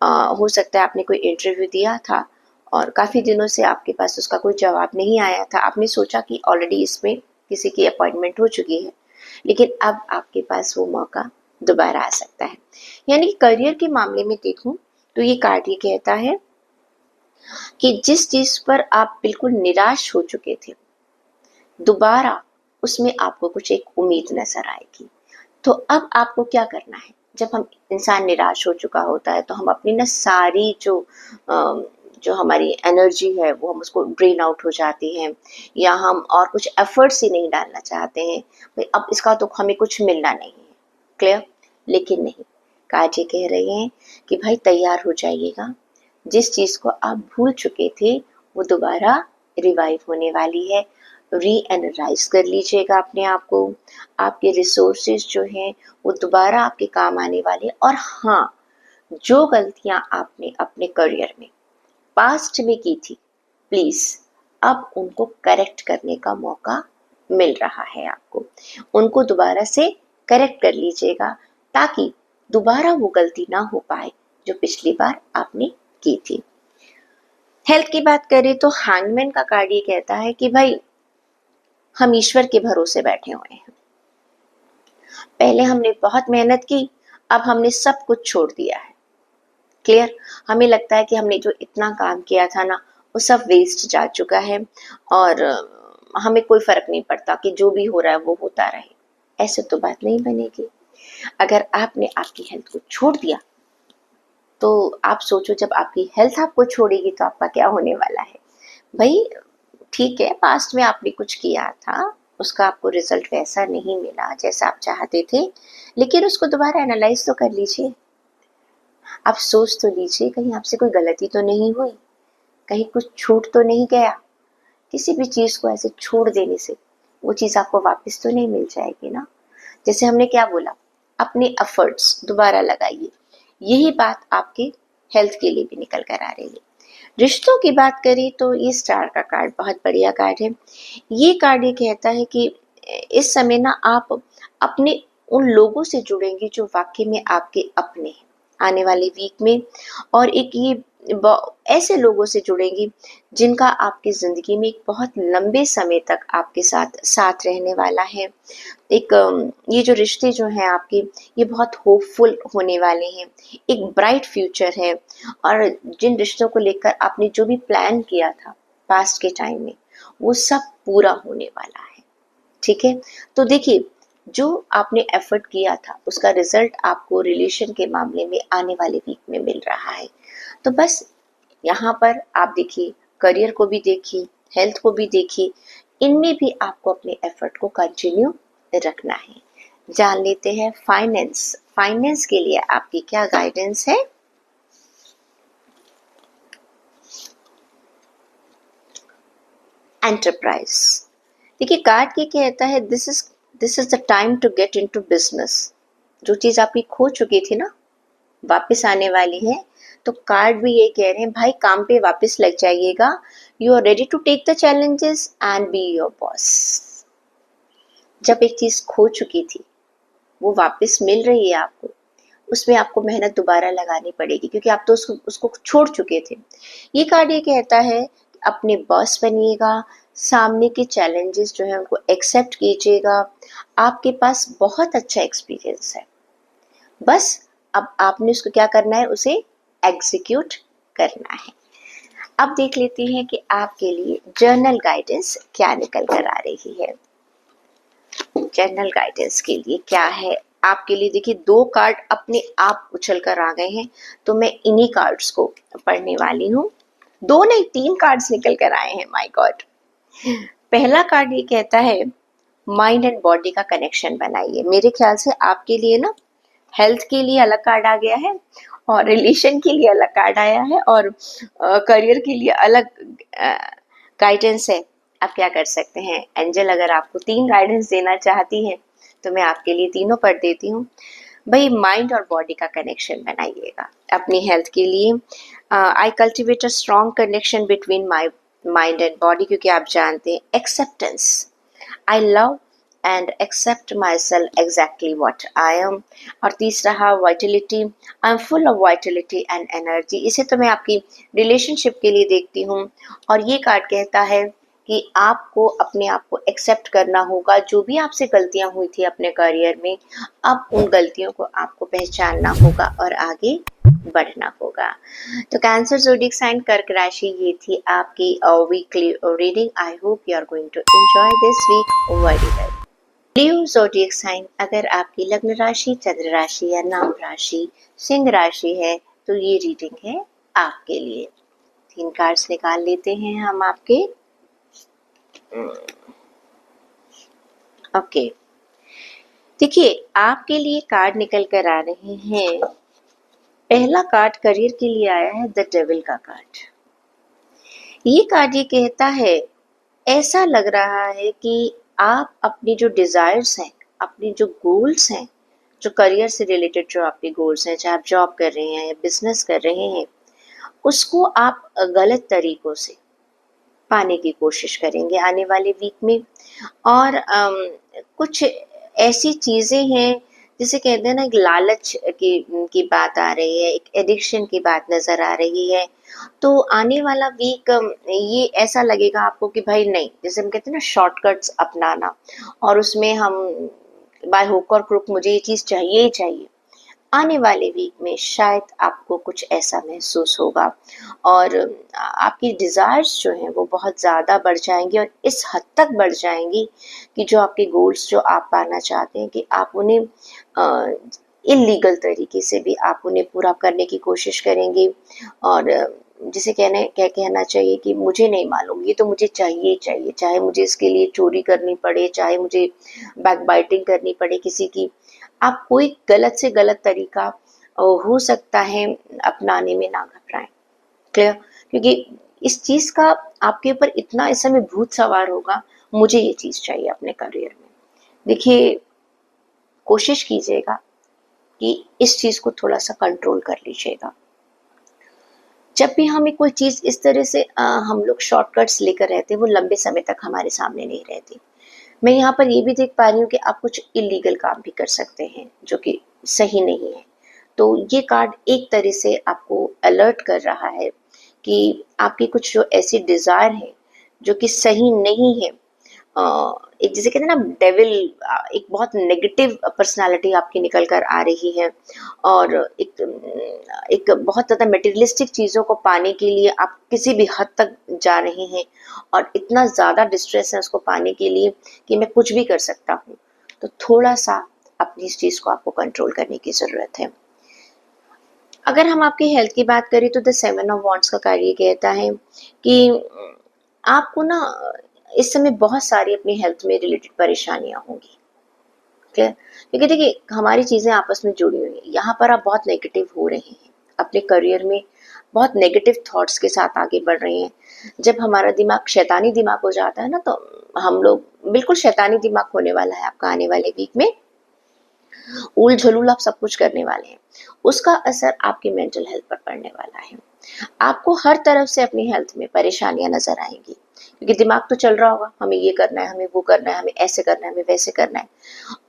हो सकता है आपने कोई इंटरव्यू दिया था और काफ़ी दिनों से आपके पास उसका कोई जवाब नहीं आया था, आपने सोचा कि ऑलरेडी इसमें किसी की अपॉइंटमेंट हो चुकी है, लेकिन अब आपके पास वो मौका दोबारा आ सकता है। यानी करियर के मामले में देखूं तो ये कार्ड ये कहता है कि जिस चीज पर आप बिल्कुल निराश हो चुके थे, दोबारा उसमें आपको कुछ एक उम्मीद नजर आएगी। तो अब आपको क्या करना है, जब हम इंसान निराश हो चुका होता है तो हम अपनी ना सारी जो हमारी एनर्जी है वो हम उसको ड्रेन आउट हो जाती है, या हम और कुछ एफर्ट्स ही नहीं डालना चाहते हैं, भाई अब इसका तो हमें कुछ मिलना नहीं है। क्लियर? लेकिन नहीं, कार्ड ये कह रहे हैं कि भाई तैयार हो जाइएगा, जिस चीज़ को आप भूल चुके थे वो दोबारा रिवाइव होने वाली है। री एनर्जाइज कर लीजिएगा अपने आप को, आपके रिसोर्सेज जो हैं वो दोबारा आपके काम आने वाले हैं। और हाँ, जो गलतियां आपने अपने करियर में पास्ट में की थी, प्लीज अब उनको करेक्ट करने का मौका मिल रहा है आपको। उनको दोबारा से करेक्ट कर लीजिएगा ताकि दोबारा वो गलती ना हो पाए जो पिछली बार आपने की थी। हेल्थ की बात करें तो हैंगमैन का कार्ड ये कहता है कि भाई हम ईश्वर के भरोसे बैठे हुए हैं। पहले हमने बहुत मेहनत की, अब हमने सब कुछ छोड़ दिया है। क्लियर? हमें लगता है कि हमने जो इतना काम किया था ना वो सब वेस्ट जा चुका है, और हमें कोई फर्क नहीं पड़ता कि जो भी हो रहा है वो होता रहे। ऐसे तो बात नहीं बनेगी। अगर आपने आपकी हेल्थ को छोड़ दिया तो आप सोचो, जब आपकी हेल्थ आपको छोड़ेगी तो आपका क्या होने वाला है। भाई ठीक है, पास्ट में आपने कुछ किया था, उसका आपको रिजल्ट वैसा नहीं मिला जैसा आप चाहते थे, लेकिन उसको दोबारा एनालाइज तो कर लीजिए। आप सोच तो लीजिए, कहीं आपसे कोई गलती तो नहीं हुई, कहीं कुछ छूट तो नहीं गया। किसी भी चीज़ को ऐसे छोड़ देने से वो चीज़ आपको वापस तो नहीं मिल जाएगी ना। जैसे हमने क्या बोला, अपने एफर्ट्स दोबारा लगाइए। यही बात आपके हेल्थ के लिए भी निकल कर आ रही है। रिश्तों की बात करें तो ये स्टार का कार्ड बहुत बढ़िया कार्ड है। ये कार्ड ये कहता है कि इस समय ना आप अपने उन लोगों से जुड़ेंगे जो वाकई में आपके अपने हैं आने वाले वीक में, और एक ये ऐसे लोगों से जुड़ेंगी जिनका आपकी ज़िंदगी में एक बहुत लंबे समय तक आपके साथ साथ रहने वाला है। एक ये जो रिश्ते जो हैं आपके, ये बहुत होपफुल होने वाले हैं, एक ब्राइट फ्यूचर है। और जिन रिश्तों को लेकर आपने जो भी प्लान किया था पास्ट के टाइम में, वो सब पूरा होने वाला है। ठीक है? तो देखिए, जो आपने एफर्ट किया था उसका रिजल्ट आपको रिलेशन के मामले में आने वाले वीक में मिल रहा है। तो बस यहाँ पर आप देखिए, करियर को भी देखिए, हेल्थ को भी देखिए, इनमें भी आपको अपने एफर्ट को कंटिन्यू रखना है। जान लेते हैं फाइनेंस। फाइनेंस के लिए आपकी क्या गाइडेंस है? एंटरप्राइज। देखिए, कार्ड ये कहता है this is the time to get into business. जो चीज आपकी खो चुकी थी ना, वापस आने वाली है। तो कार्ड भी ये कह रहे हैं, भाई काम पे वापस लग जाइएगा। You are ready to take the challenges and be your boss. जब एक चीज खो चुकी थी वो वापस मिल रही है आपको, उसमें आपको मेहनत दोबारा लगानी पड़ेगी, क्योंकि आप तो उसको छोड़ चुके थे। ये कार्ड ये कहता है कि अपने बॉस बनिएगा, सामने के चैलेंजेस जो है उनको एक्सेप्ट कीजिएगा। आपके पास बहुत अच्छा एक्सपीरियंस है, बस अब आपने उसको क्या करना है, उसे एग्जीक्यूट करना है। अब देख लेते हैं कि आपके लिए जर्नल गाइडेंस क्या निकल कर आ रही है। जर्नल गाइडेंस के लिए क्या है आपके लिए? देखिए, 2 कार्ड अपने आप उछल कर आ गए हैं, तो मैं इन्हीं कार्ड्स को पढ़ने वाली हूँ। 2 नहीं, 3 कार्ड्स निकल कर आए हैं, माय गॉड। पहला कार्ड ये कहता है माइंड एंड बॉडी का कनेक्शन बनाइए। मेरे ख्याल से आपके लिए ना हेल्थ के लिए अलग कार्ड आ गया है, और रिलेशन के लिए अलग कार्ड आया है, और करियर के लिए अलग गाइडेंस है। आप क्या कर सकते हैं, एंजल अगर आपको 3 गाइडेंस देना चाहती हैं तो मैं आपके लिए तीनों पढ़ देती हूँ। भाई, माइंड और बॉडी का कनेक्शन बनाइएगा अपनी हेल्थ के लिए। I cultivate a strong connection between my mind and body, क्योंकि आप जानते हैं acceptance. I love and accept myself exactly what I am. और तीसरा है vitality. I am full of vitality and energy. इसे तो मैं आपकी रिलेशनशिप के लिए देखती हूँ। और ये कार्ड कहता है कि आपको अपने आप को एक्सेप्ट करना होगा। जो भी आपसे गलतियां हुई थी अपने करियर में, अब उन गलतियों को आपको पहचानना होगा और आगे बढ़ना होगा। तो कैंसर ज़ोडिएक साइन कर्क राशि, ये थी आपकी weekly reading. I hope you are going to enjoy this week very well. ड्यू ज़ोडिएक साइन, अगर आपकी लग्न राशि, चंद्र राशि या नाम राशि सिंह राशि है तो ये रीडिंग है आपके लिए। 3 कार्ड्स निकाल लेते हैं हम आपके। ओके, देखिए आपके लिए कार्ड निकल कर आ रहे हैं। पहला कार्ड करियर के लिए आया है द डेविल का कार्ड। ये कार्ड ये कहता है, ऐसा लग रहा है कि आप अपनी जो डिजायर्स हैं, अपनी जो गोल्स हैं, जो करियर से रिलेटेड जो आपके गोल्स हैं, चाहे आप जॉब कर रहे हैं या बिजनेस कर रहे हैं, उसको आप गलत तरीकों से पाने की कोशिश करेंगे आने वाले वीक में। और कुछ ऐसी चीज़ें हैं जिसे कहते हैं ना, एक लालच की बात आ रही है, एक एडिक्शन की बात नज़र आ रही है। तो आने वाला वीक ये ऐसा लगेगा आपको कि भाई नहीं, जैसे हम कहते हैं ना शॉर्टकट्स अपनाना, और उसमें हम बाय हुक और क्रुक मुझे ये चीज़ चाहिए ही चाहिए। आने वाले वीक में शायद आपको कुछ ऐसा महसूस होगा, और आपकी डिज़ायर्स जो हैं वो बहुत ज़्यादा बढ़ जाएंगी, और इस हद तक बढ़ जाएंगी कि जो आपके गोल्स जो आप पाना चाहते हैं कि आप उन्हें इलीगल तरीके से भी आप उन्हें पूरा करने की कोशिश करेंगे। और जिसे कहना चाहिए कि मुझे नहीं मालूम, ये तो मुझे चाहिए ही चाहिए, चाहे मुझे इसके लिए चोरी करनी पड़े, चाहे मुझे बैकबाइटिंग करनी पड़े किसी की। आप कोई गलत से गलत तरीका हो सकता है अपनाने में ना घबराएं। क्लियर? क्योंकि इस चीज का आपके ऊपर इतना इस समय भूत सवार होगा, मुझे ये चीज चाहिए अपने करियर में। देखिए, कोशिश कीजिएगा कि इस चीज को थोड़ा सा कंट्रोल कर लीजिएगा। जब भी हमें कोई चीज इस तरह से हम लोग शॉर्टकट्स लेकर रहते हैं, वो लंबे समय तक हमारे सामने नहीं रहती। मैं यहाँ पर ये भी देख पा रही हूँ कि आप कुछ इलीगल काम भी कर सकते हैं जो कि सही नहीं है। तो ये कार्ड एक तरह से आपको अलर्ट कर रहा है कि आपकी कुछ जो ऐसी डिजायर है जो कि सही नहीं है। एक जिसे कहते हैं ना डेविल, एक बहुत नेगेटिव पर्सनालिटी आपकी निकल कर आ रही है, और एक बहुत ज़्यादा मटेरियलिस्टिक चीज़ों को पाने के लिए आप किसी भी हद तक जा रहे हैं, और इतना ज़्यादा डिस्ट्रेस है उसको पाने के लिए कि मैं कुछ भी कर सकता हूँ। तो थोड़ा सा अपनी इस चीज़ को आपको कंट्रोल करने की ज़रूरत है। अगर हम आपकी हेल्थ की बात करें तो द 7 ऑफ वॉन्ड्स का कार्य कहता है कि आपको ना इस समय बहुत सारी अपनी हेल्थ में रिलेटेड परेशानियां होंगी। क्लियर? क्योंकि देखिए, हमारी चीज़ें आपस में जुड़ी हुई हैं। यहाँ पर आप बहुत नेगेटिव हो रहे हैं अपने करियर में, बहुत नेगेटिव थॉट्स के साथ आगे बढ़ रहे हैं। जब हमारा दिमाग शैतानी दिमाग हो जाता है ना, तो हम लोग बिल्कुल शैतानी दिमाग होने वाला है आपका आने वाले वीक में। उल झलूल आप सब कुछ करने वाले हैं, उसका असर आपकी मेंटल हेल्थ पर पड़ने वाला है। आपको हर तरफ से अपनी हेल्थ में परेशानियां नजर आएंगी, क्योंकि दिमाग तो चल रहा होगा, हमें ये करना है, हमें वो करना है, हमें ऐसे करना है, हमें वैसे करना है।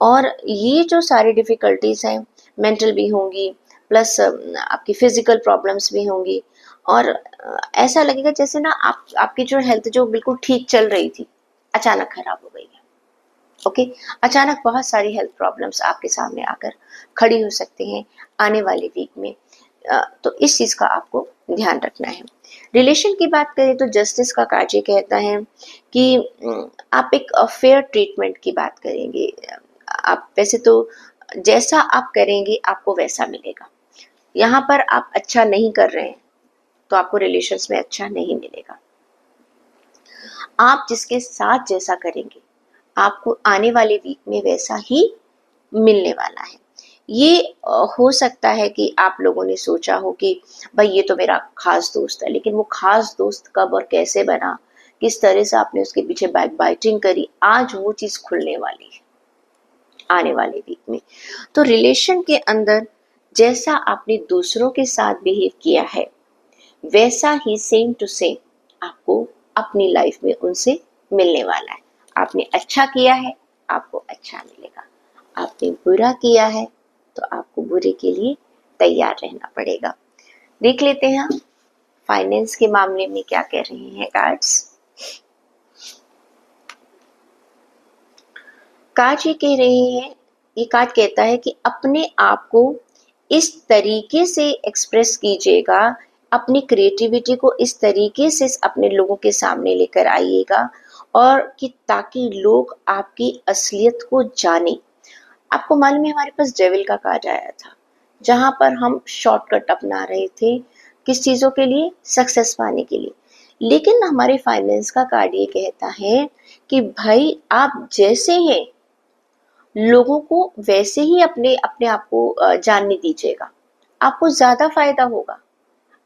और ये जो सारी डिफिकल्टीज हैं, मेंटल भी होंगी, प्लस आपकी फिजिकल प्रॉब्लम्स भी होंगी। और ऐसा लगेगा जैसे ना आपकी जो हेल्थ जो बिल्कुल ठीक चल रही थी, अचानक खराब हो गई है। ओके, अचानक बहुत सारी हेल्थ प्रॉब्लम्स आपके सामने आकर खड़ी हो सकती हैं आने वाले वीक में। तो इस चीज़ का आपको ध्यान रखना है। रिलेशन की बात करें तो जस्टिस का कार्ड ये कहता है कि आप एक फेयर ट्रीटमेंट की बात करेंगे। आप वैसे तो जैसा आप करेंगे आपको वैसा मिलेगा। यहाँ पर आप अच्छा नहीं कर रहे हैं तो आपको रिलेशंस में अच्छा नहीं मिलेगा। आप जिसके साथ जैसा करेंगे आपको आने वाले वीक में वैसा ही मिलने वाला है। ये हो सकता है कि आप लोगों ने सोचा हो कि भाई ये तो मेरा खास दोस्त है, लेकिन वो खास दोस्त कब और कैसे बना, किस तरह से आपने उसके पीछे बैक बाइटिंग करी, आज वो चीज खुलने वाली है आने वाले वीक में। तो रिलेशन के अंदर जैसा आपने दूसरों के साथ बिहेव किया है, वैसा ही सेम टू सेम आपको अपनी लाइफ में उनसे मिलने वाला है। आपने अच्छा किया है, आपको अच्छा मिलेगा। आपने बुरा किया है तो आपको बुरे के लिए तैयार रहना पड़ेगा। देख लेते हैं फाइनेंस के मामले में क्या कह रहे हैं कार्ड्स। कार्ड ये कह रहे हैं, ये कार्ड कहता है कि अपने आप को इस तरीके से एक्सप्रेस कीजिएगा, अपनी क्रिएटिविटी को इस तरीके से अपने लोगों के सामने लेकर आइएगा, और कि ताकि लोग आपकी असलियत को जाने। आपको मालूम है हमारे पास डेविल का कार्ड आया था, जहां पर हम शॉर्टकट अपना रहे थे किस चीजों के लिए, सक्सेस पाने के लिए। लेकिन हमारे फाइनेंस का कार्ड ये कहता है कि भाई आप जैसे हैं लोगों को वैसे ही अपने अपने आप को जानने दीजिएगा, आपको ज्यादा फायदा होगा।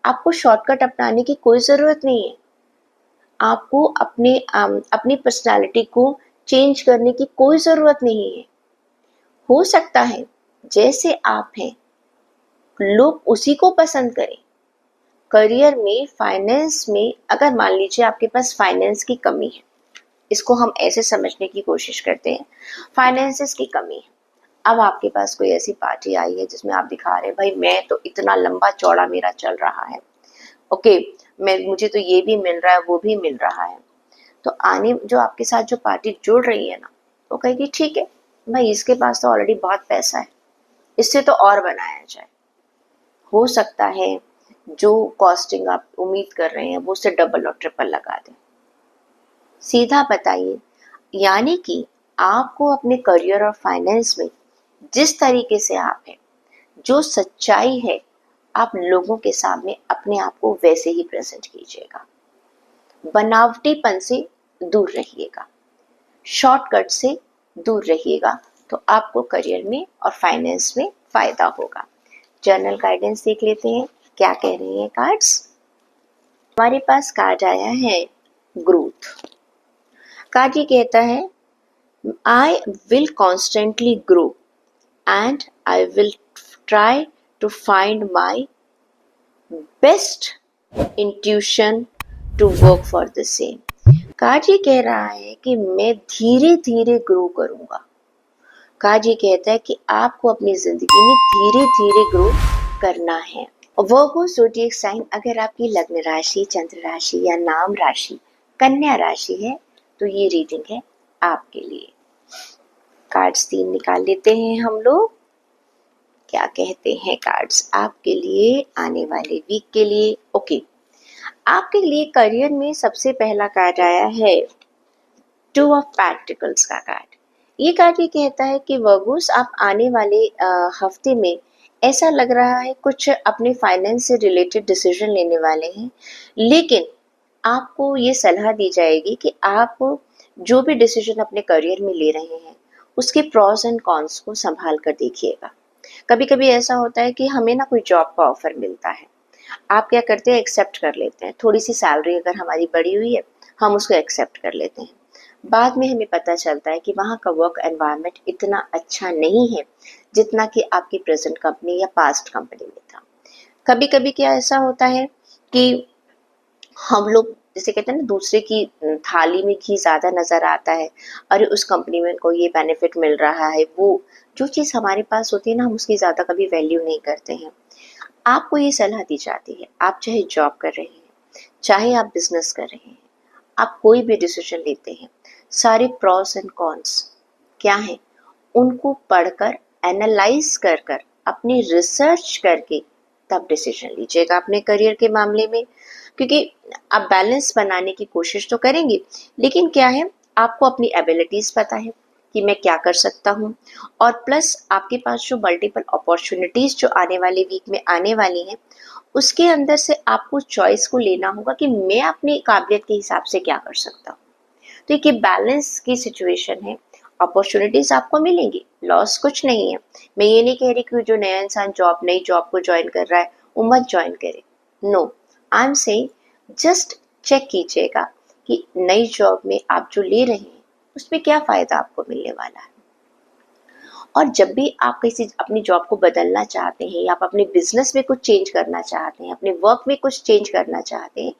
आपको शॉर्टकट अपनाने की कोई जरूरत नहीं है। आपको अपनी पर्सनालिटी को चेंज करने की कोई जरूरत नहीं है। हो सकता है जैसे आप हैं लोग उसी को पसंद करें। करियर में, फाइनेंस में, अगर मान लीजिए आपके पास फाइनेंस की कमी है, इसको हम ऐसे समझने की कोशिश करते हैं, फाइनेंसेस की कमी है। अब आपके पास कोई ऐसी पार्टी आई है जिसमें आप दिखा रहे हैं भाई मैं तो इतना लंबा चौड़ा मेरा चल रहा है, ओके, मैं मुझे तो ये भी मिल रहा है वो भी मिल रहा है। तो आने जो आपके साथ जो पार्टी जुड़ रही है ना, वो कहेगी ठीक है भाई इसके पास तो ऑलरेडी बहुत पैसा है, इससे तो और बनाया जाए। हो सकता है जो कॉस्टिंग आप उम्मीद कर रहे हैं वो उससे डबल और ट्रिपल लगा दें। सीधा बताइए, यानी कि आपको अपने करियर और फाइनेंस में जिस तरीके से आप हैं, जो सच्चाई है, आप लोगों के सामने अपने आप को वैसे ही प्रेजेंट कीजिएगा। बनावटीपन से दूर रहिएगा, शॉर्टकट से दूर रहिएगा, तो आपको करियर में और फाइनेंस में फायदा होगा। जर्नल गाइडेंस देख लेते हैं, क्या कह रहे हैं कार्ड्स। हमारे पास कार्ड आया है ग्रोथ। कार्ड ये कहता है I will constantly grow and I will try to find my best intuition to work for the same। Card ये कह रहा है कि मैं धीरे धीरे ग्रो करूंगा। कार्ड ये कहता है कि आपको अपनी जिंदगी में धीरे धीरे ग्रो करना है। वर्गो ज़ोडिएक साइन अगर आपकी लग्न राशि, चंद्र राशि या नाम राशि कन्या राशि है तो ये रीडिंग है आपके लिए। कार्ड्स 3 निकाल लेते हैं हम लोग। क्या कहते हैं कार्ड्स आपके लिए आने वाले वीक के लिए। ओके, आपके लिए करियर में सबसे पहला कार्ड आया है 2 ऑफ पेंटिकल्स का कार्ड। ये कार्ड ये कहता है कि वर्गोस आप आने वाले हफ्ते में ऐसा लग रहा है कुछ अपने फाइनेंस से रिलेटेड डिसीजन लेने वाले हैं, लेकिन आपको ये सलाह दी जाएगी कि आप जो भी डिसीजन अपने करियर में ले रहे हैं उसके प्रॉस एंड कॉन्स को संभाल कर देखिएगा। कभी कभी ऐसा होता है कि हमें ना कोई जॉब का ऑफर मिलता है, आप क्या करते हैं एक्सेप्ट कर लेते हैं, थोड़ी सी सैलरी अगर हमारी बढ़ी हुई है हम उसको एक्सेप्ट कर लेते हैं। बाद में हमें पता चलता है कि वहाँ का वर्क एनवायरनमेंट इतना अच्छा नहीं है जितना कि आपकी प्रेजेंट कंपनी या पास्ट कंपनी में था। कभी कभी क्या ऐसा होता है कि हम लोग जैसे कहते हैं ना दूसरे की थाली में घी ज़्यादा नज़र आता है, अरे उस कंपनी में को ये बेनिफिट मिल रहा है, वो जो चीज़ हमारे पास होती है ना हम उसकी ज़्यादा कभी वैल्यू नहीं करते हैं। आपको ये सलाह दी जाती है, आप चाहे जॉब कर रहे हैं, चाहे आप बिजनेस कर रहे हैं, आप कोई भी डिसीजन लेते हैं, सारे प्रॉस एंड कॉन्स क्या हैं उनको पढ़कर, एनालाइज कर कर, अपनी रिसर्च करके तब डिसीजन लीजिएगा अपने करियर के मामले में। क्योंकि आप बैलेंस बनाने की कोशिश तो करेंगे, लेकिन क्या है आपको अपनी एबिलिटीज पता है कि मैं क्या कर सकता हूँ, और प्लस आपके पास जो मल्टीपल अपॉर्चुनिटीज जो आने वाले वीक में आने वाली हैं उसके अंदर से आपको चॉइस को लेना होगा कि मैं अपनी काबिलियत के हिसाब से क्या कर सकता हूँ। तो ये बैलेंस की सिचुएशन है, अपॉर्चुनिटीज आपको मिलेंगी, लॉस कुछ नहीं है। मैं ये नहीं कह रही कि जो नया इंसान नई जॉब को ज्वाइन कर रहा है वो मत ज्वाइन करे, no, I am saying just check कीजिएगा कि नई जॉब में आप जो ले रहे हैं उसमें क्या फ़ायदा आपको मिलने वाला है। और जब भी आप किसी अपनी जॉब को बदलना चाहते हैं या आप अपने बिजनेस में कुछ चेंज करना चाहते हैं, अपने वर्क में कुछ चेंज करना चाहते हैं,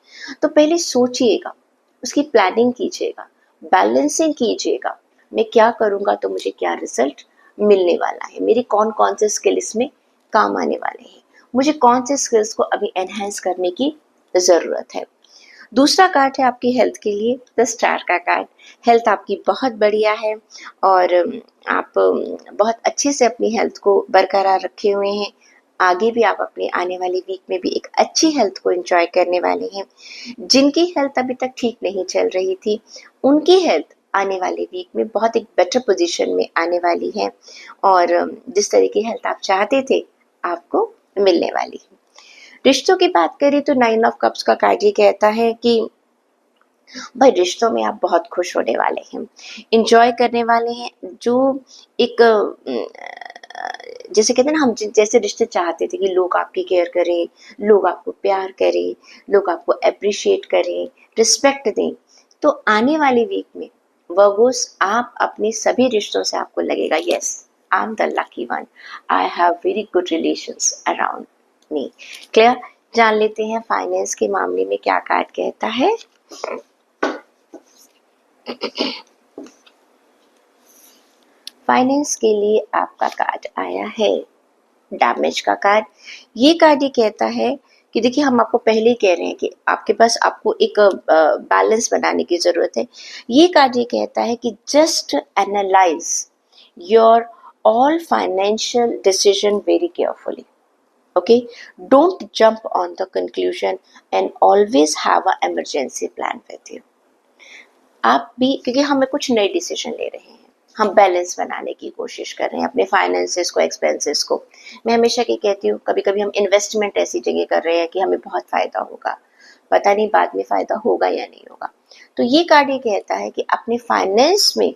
तो पहले सोचिएगा, उसकी प्लानिंग कीजिएगा, बैलेंसिंग कीजिएगा, मैं क्या करूँगा तो मुझे क्या रिजल्ट मिलने वाला है, मेरी कौन कौन से स्किल इसमें काम आने वाले हैं, मुझे कौन से स्किल्स को अभी एनहेंस करने की ज़रूरत है। दूसरा कार्ड है आपकी हेल्थ के लिए, द स्टार का कार्ड। हेल्थ आपकी बहुत बढ़िया है और आप बहुत अच्छे से अपनी हेल्थ को बरकरार रखे हुए हैं। आगे भी आप अपने आने वाले वीक में भी एक अच्छी हेल्थ को एंजॉय करने वाले हैं। जिनकी हेल्थ अभी तक ठीक नहीं चल रही थी, उनकी हेल्थ आने वाले वीक में बहुत एक बेटर पोजीशन में आने वाली है और जिस तरह की हेल्थ आप चाहते थे आपको मिलने वाली है। रिश्तों की बात करें तो 9 ऑफ कप्स का कार्ड ये कहता है कि भाई रिश्तों में आप बहुत खुश होने वाले हैं, इंजॉय करने वाले हैं। जो एक जैसे कहते हैं ना, हम जैसे रिश्ते चाहते थे कि लोग आपकी केयर करें, लोग आपको प्यार करें, लोग आपको अप्रिशिएट करें, रिस्पेक्ट दें, तो आने वाले वीक में वर्गोस आप अपने सभी रिश्तों से आपको लगेगा yes I am the lucky one, I have very good relations around me. Clear? जान लेते हैं फाइनेंस के मामले में क्या कार्ड कहता है। फाइनेंस के लिए आपका कार्ड आया है डैमेज का कार्ड। ये कार्ड ये कहता है कि देखिए, हम आपको पहले ही कह रहे हैं कि आपके पास आपको एक बैलेंस बनाने की ज़रूरत है। ये कार्ड ये कहता है कि just analyse your all financial decision very carefully, okay, don't jump on the conclusion and always have a emergency plan with you. आप भी, क्योंकि हमें कुछ नए डिसीजन ले रहे हैं, हम बैलेंस बनाने की कोशिश कर रहे हैं अपने फाइनेंसेस को, एक्सपेंसेस को। मैं हमेशा ये कहती हूँ, कभी कभी हम इन्वेस्टमेंट ऐसी जगह कर रहे हैं कि हमें बहुत फ़ायदा होगा, पता नहीं बाद में फ़ायदा होगा या नहीं होगा। तो ये कार्ड ये कहता है कि अपने फाइनेंस में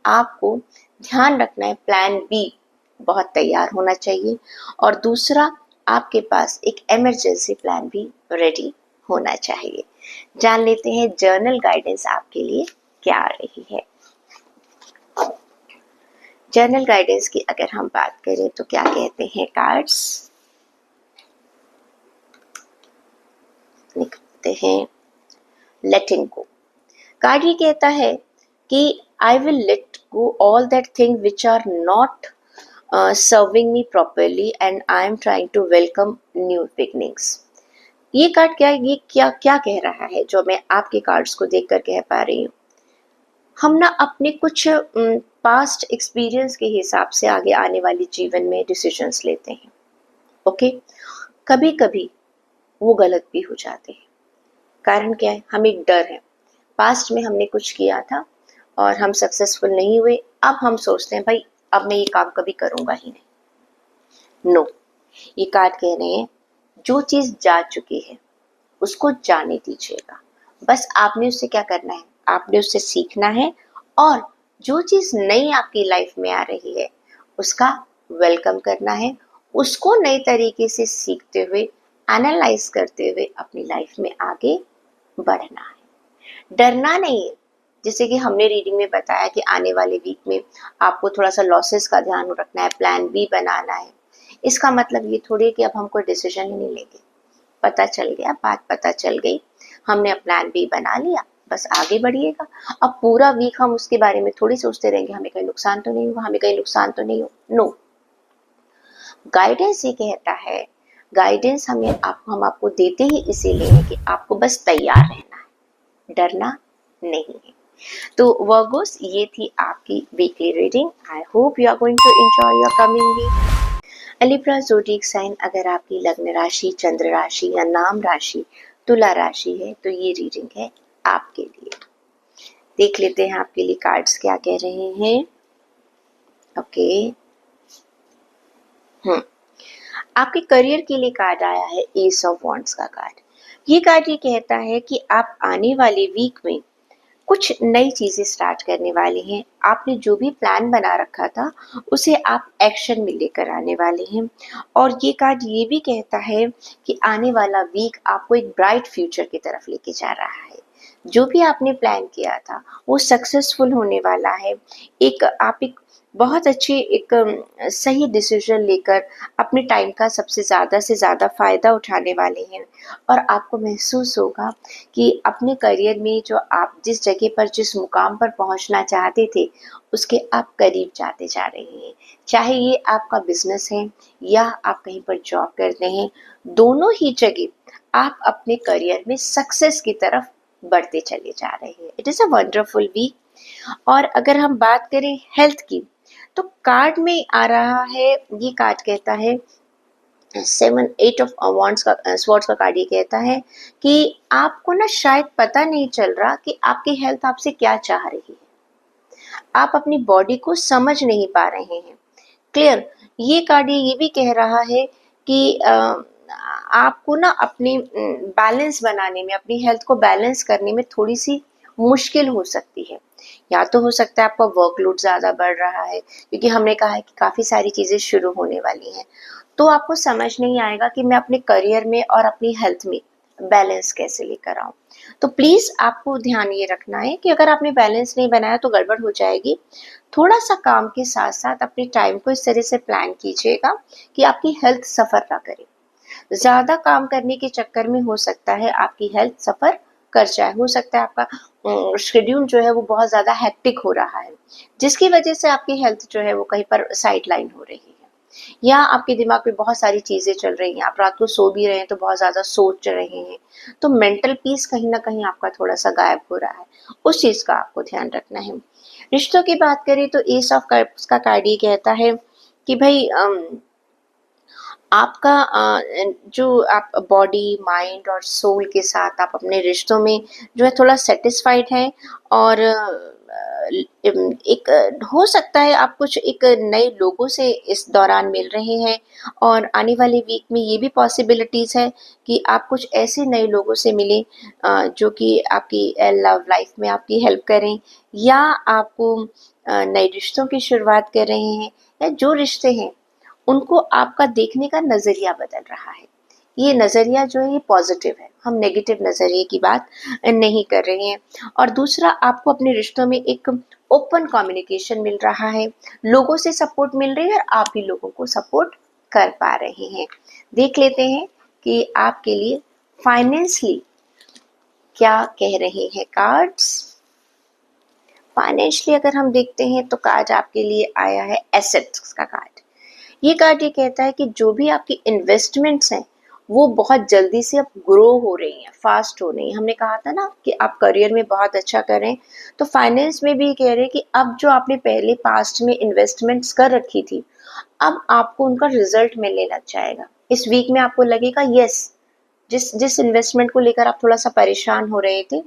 आपको ध्यान रखना है, प्लान बी बहुत तैयार होना चाहिए, और दूसरा आपके पास एक इमरजेंसी प्लान भी रेडी होना चाहिए। जान लेते हैं जर्नल गाइडेंस आपके लिए क्या आ रही है। जर्नल गाइडेंस की अगर हम बात करें तो क्या कहते हैं कार्ड्स, लिखते हैं लेटिंग गो। कार्ड ये कहता है कि I will let go all that thing which are not serving me properly and I am trying to welcome new beginnings. ये कार्ड क्या कह रहा है, जो मैं आपके कार्ड्स को देखकर कह पा रही हूँ। हम ना अपने कुछ पास्ट एक्सपीरियंस के हिसाब से आगे आने वाली जीवन में डिसीजंस लेते हैं, ओके। कभी कभी वो गलत भी हो जाते हैं। कारण क्या है? हमें एक डर है, पास्ट में हमने कुछ किया था और हम सक्सेसफुल नहीं हुए, अब हम सोचते हैं भाई अब मैं ये काम कभी करूंगा ही नहीं। नो, ये कार्ड कह रहे हैं जो चीज जा चुकी है उसको जाने दीजिएगा। बस आपने उससे क्या करना है, आपने उससे सीखना है, और जो चीज नई आपकी लाइफ में आ रही है उसका वेलकम करना है, उसको नए तरीके से सीखते हुए, एनालाइज करते हुए अपनी लाइफ में आगे बढ़ना है। डरना नहीं है। जैसे कि हमने रीडिंग में बताया कि आने वाले वीक में आपको थोड़ा सा लॉसेस का ध्यान रखना है, प्लान बी बनाना है। इसका मतलब ये थोड़ी है कि अब हम कोई डिसीजन ही नहीं लेंगे, पता चल गया, बात पता चल गई, हमने प्लान बी बना लिया, बस आगे बढ़िएगा। अब पूरा वीक हम उसके बारे में थोड़ी सोचते रहेंगे हमें कहीं नुकसान तो नहीं होगा, हमें कहीं नुकसान तो नहीं हो। नो, गाइडेंस ये कहता है, गाइडेंस हम आपको देते ही इसीलिए है कि आपको बस तैयार रहना है, डरना नहीं है। तो वर्गोस, ये थी आपकी weekly reading. I hope you are going to enjoy your coming week. Libra zodiac sign अगर आपकी लग्न राशि, चंद्र राशि या नाम राशि तुला राशि है तो ये रीडिंग है आपके लिए। देख लेते हैं आपके लिए कार्ड्स क्या कह रहे हैं। ओके, आपके करियर के लिए कार्ड आया है एस ऑफ वॉन्ड्स का कार्ड। ये कार्ड ये कहता है कि आप आने वाले वीक में कुछ नई चीजें स्टार्ट करने वाले हैं। आपने जो भी प्लान बना रखा था उसे आप एक्शन में लेकर आने वाले हैं। और ये कार्ड ये भी कहता है कि आने वाला वीक आपको एक ब्राइट फ्यूचर की तरफ लेके जा रहा है। जो भी आपने प्लान किया था वो सक्सेसफुल होने वाला है। आप एक बहुत अच्छी सही डिसीजन लेकर अपने टाइम का सबसे ज़्यादा से ज़्यादा फ़ायदा उठाने वाले हैं, और आपको महसूस होगा कि अपने करियर में जो आप जिस जगह पर, जिस मुकाम पर पहुंचना चाहते थे उसके आप करीब जाते जा रहे हैं। चाहे ये आपका बिजनेस है या आप कहीं पर जॉब करते हैं, दोनों ही जगह आप अपने करियर में सक्सेस की तरफ बढ़ते चले जा रहे हैं। It is a wonderful week. और अगर हम बात करें हेल्थ की, तो कार्ड में आ रहा है, ये कार्ड कहता है 7 8 ऑफ वॉन्ड्स का स्वॉर्ड्स का कार्ड ये कहता है कि आपको ना शायद पता नहीं चल रहा कि आपकी हेल्थ आपसे क्या चाह रही है। आप अपनी बॉडी को समझ नहीं पा रहे हैं। क्लियर। ये कार्ड ये भी कह रहा है कि आपको ना अपनी बैलेंस बनाने में, अपनी हेल्थ को बैलेंस करने में थोड़ी सी मुश्किल हो सकती है। या तो हो सकता है आपका वर्कलोड ज़्यादा बढ़ रहा है, क्योंकि हमने कहा है कि काफ़ी सारी चीज़ें शुरू होने वाली हैं, तो आपको समझ नहीं आएगा कि मैं अपने करियर में और अपनी हेल्थ में बैलेंस कैसे लेकर आऊँ। तो प्लीज़ आपको ध्यान ये रखना है कि अगर आपने बैलेंस नहीं बनाया तो गड़बड़ हो जाएगी। थोड़ा सा काम के साथ साथ अपने टाइम को इस तरह से प्लान कीजिएगा कि आपकी हेल्थ सफ़र ना करे। ज़्यादा काम करने के चक्कर में हो सकता है आपकी हेल्थ सफ़र कर जाए। हो सकता है आपका शेड्यूल जो है वो बहुत ज़्यादा हेक्टिक हो रहा है, जिसकी वजह से आपकी हेल्थ जो है वो कहीं पर साइड लाइन हो रही है, या आपके दिमाग में बहुत सारी चीज़ें चल रही हैं, आप रात को सो भी रहे हैं तो बहुत ज़्यादा सोच रहे हैं, तो मेंटल पीस कहीं न कहीं आपका थोड़ा-सा गायब हो रहा है। उस चीज़ का आपको ध्यान रखना है। रिश्तों की बात करें तो एस ऑफ कप्स का कार्ड ये कहता है कि भई आपका जो आप बॉडी, माइंड और सोल के साथ आप अपने रिश्तों में जो है थोड़ा सैटिस्फाइड हैं, और एक हो सकता है आप कुछ एक नए लोगों से इस दौरान मिल रहे हैं, और आने वाले वीक में ये भी पॉसिबिलिटीज़ है कि आप कुछ ऐसे नए लोगों से मिलें जो कि आपकी लव लाइफ में आपकी हेल्प करें, या आपको नए रिश्तों की शुरुआत कर रहे हैं, या जो रिश्ते हैं उनको आपका देखने का नज़रिया बदल रहा है। ये नज़रिया जो है ये पॉज़िटिव है, हम नेगेटिव नज़रिए की बात नहीं कर रहे हैं। और दूसरा, आपको अपने रिश्तों में एक ओपन कम्युनिकेशन मिल रहा है, लोगों से सपोर्ट मिल रही है और आप भी लोगों को सपोर्ट कर पा रहे हैं। देख लेते हैं कि आपके लिए फाइनेंशियली क्या कह रहे हैं कार्ड्स। फाइनेंशियली अगर हम देखते हैं तो कार्ड आपके लिए आया है एसेट्स का कार्ड। ये कार्ड ये कहता है कि जो भी आपकी इन्वेस्टमेंट्स हैं वो बहुत जल्दी से अब ग्रो हो रही हैं, फास्ट हो रही हैं। हमने कहा था ना कि आप करियर में बहुत अच्छा करें, तो फाइनेंस में भी कह रहे हैं कि अब जो आपने पहले पास्ट में इन्वेस्टमेंट्स कर रखी थी, अब आपको उनका रिजल्ट मिलने लग जाएगा। इस वीक में आपको लगेगा यस, जिस जिस इन्वेस्टमेंट को लेकर आप थोड़ा सा परेशान हो रहे थे,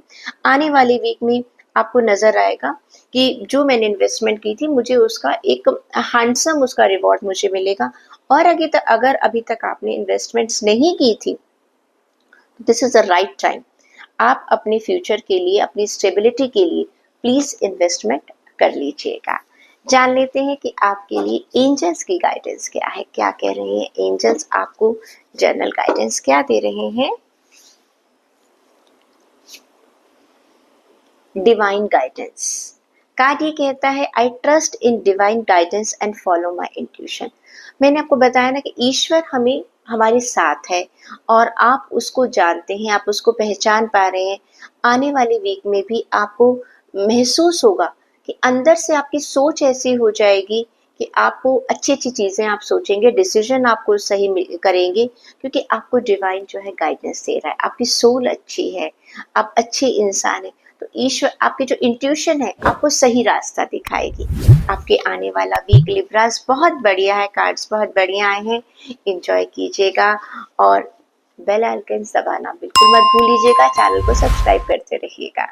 आने वाले वीक में आपको नजर आएगा कि जो मैंने इन्वेस्टमेंट की थी मुझे उसका एक हैंडसम उसका रिवॉर्ड मुझे मिलेगा। और आगे तक अगर अभी तक आपने इन्वेस्टमेंट्स नहीं की थी, this is the right time. आप अपने फ्यूचर के लिए, अपनी स्टेबिलिटी के लिए प्लीज इन्वेस्टमेंट कर लीजिएगा। जान लेते हैं कि आपके लिए एंजल्स की गाइडेंस क्या है, क्या कह रहे हैं एंजल्स, आपको जनरल गाइडेंस क्या दे रहे हैं। डिवाइन गाइडेंस कार्ड ये कहता है I trust in divine guidance and follow my intuition. मैंने आपको बताया ना कि ईश्वर हमें हमारे साथ है और आप उसको जानते हैं, आप उसको पहचान पा रहे हैं। आने वाले वीक में भी आपको महसूस होगा कि अंदर से आपकी सोच ऐसी हो जाएगी कि आपको अच्छी अच्छी चीज़ें आप सोचेंगे, डिसीजन आपको सही करेंगे, क्योंकि आपको डिवाइन जो है गाइडेंस दे रहा है। आपकी सोल अच्छी है, आप अच्छे इंसान हैं, तो ईश्वर आपके जो इंट्यूशन है आपको सही रास्ता दिखाएगी। आपके आने वाला वीक लिब्रास बहुत बढ़िया है, कार्ड्स बहुत बढ़िया आए हैं, इंजॉय कीजिएगा और बेल आइकन दबाना बिल्कुल मत भूलिएगा, चैनल को सब्सक्राइब करते रहिएगा।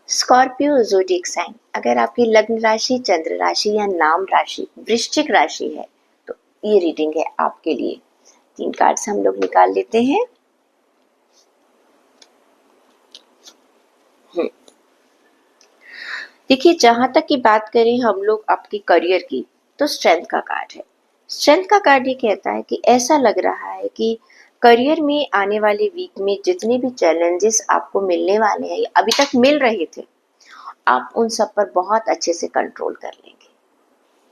स्कॉर्पियो ज़ोडिएक साइन, अगर आपकी लग्न राशि, चंद्र राशि या नाम राशि वृश्चिक राशि है तो ये रीडिंग है आपके लिए। 3 कार्ड्स हम लोग निकाल लेते हैं। देखिए, जहाँ तक की बात करें हम लोग आपके करियर की, तो स्ट्रेंथ का कार्ड है। स्ट्रेंथ का कार्ड ये कहता है कि ऐसा लग रहा है कि करियर में आने वाले वीक में जितने भी चैलेंजेस आपको मिलने वाले हैं, अभी तक मिल रहे थे, आप उन सब पर बहुत अच्छे से कंट्रोल कर लेंगे।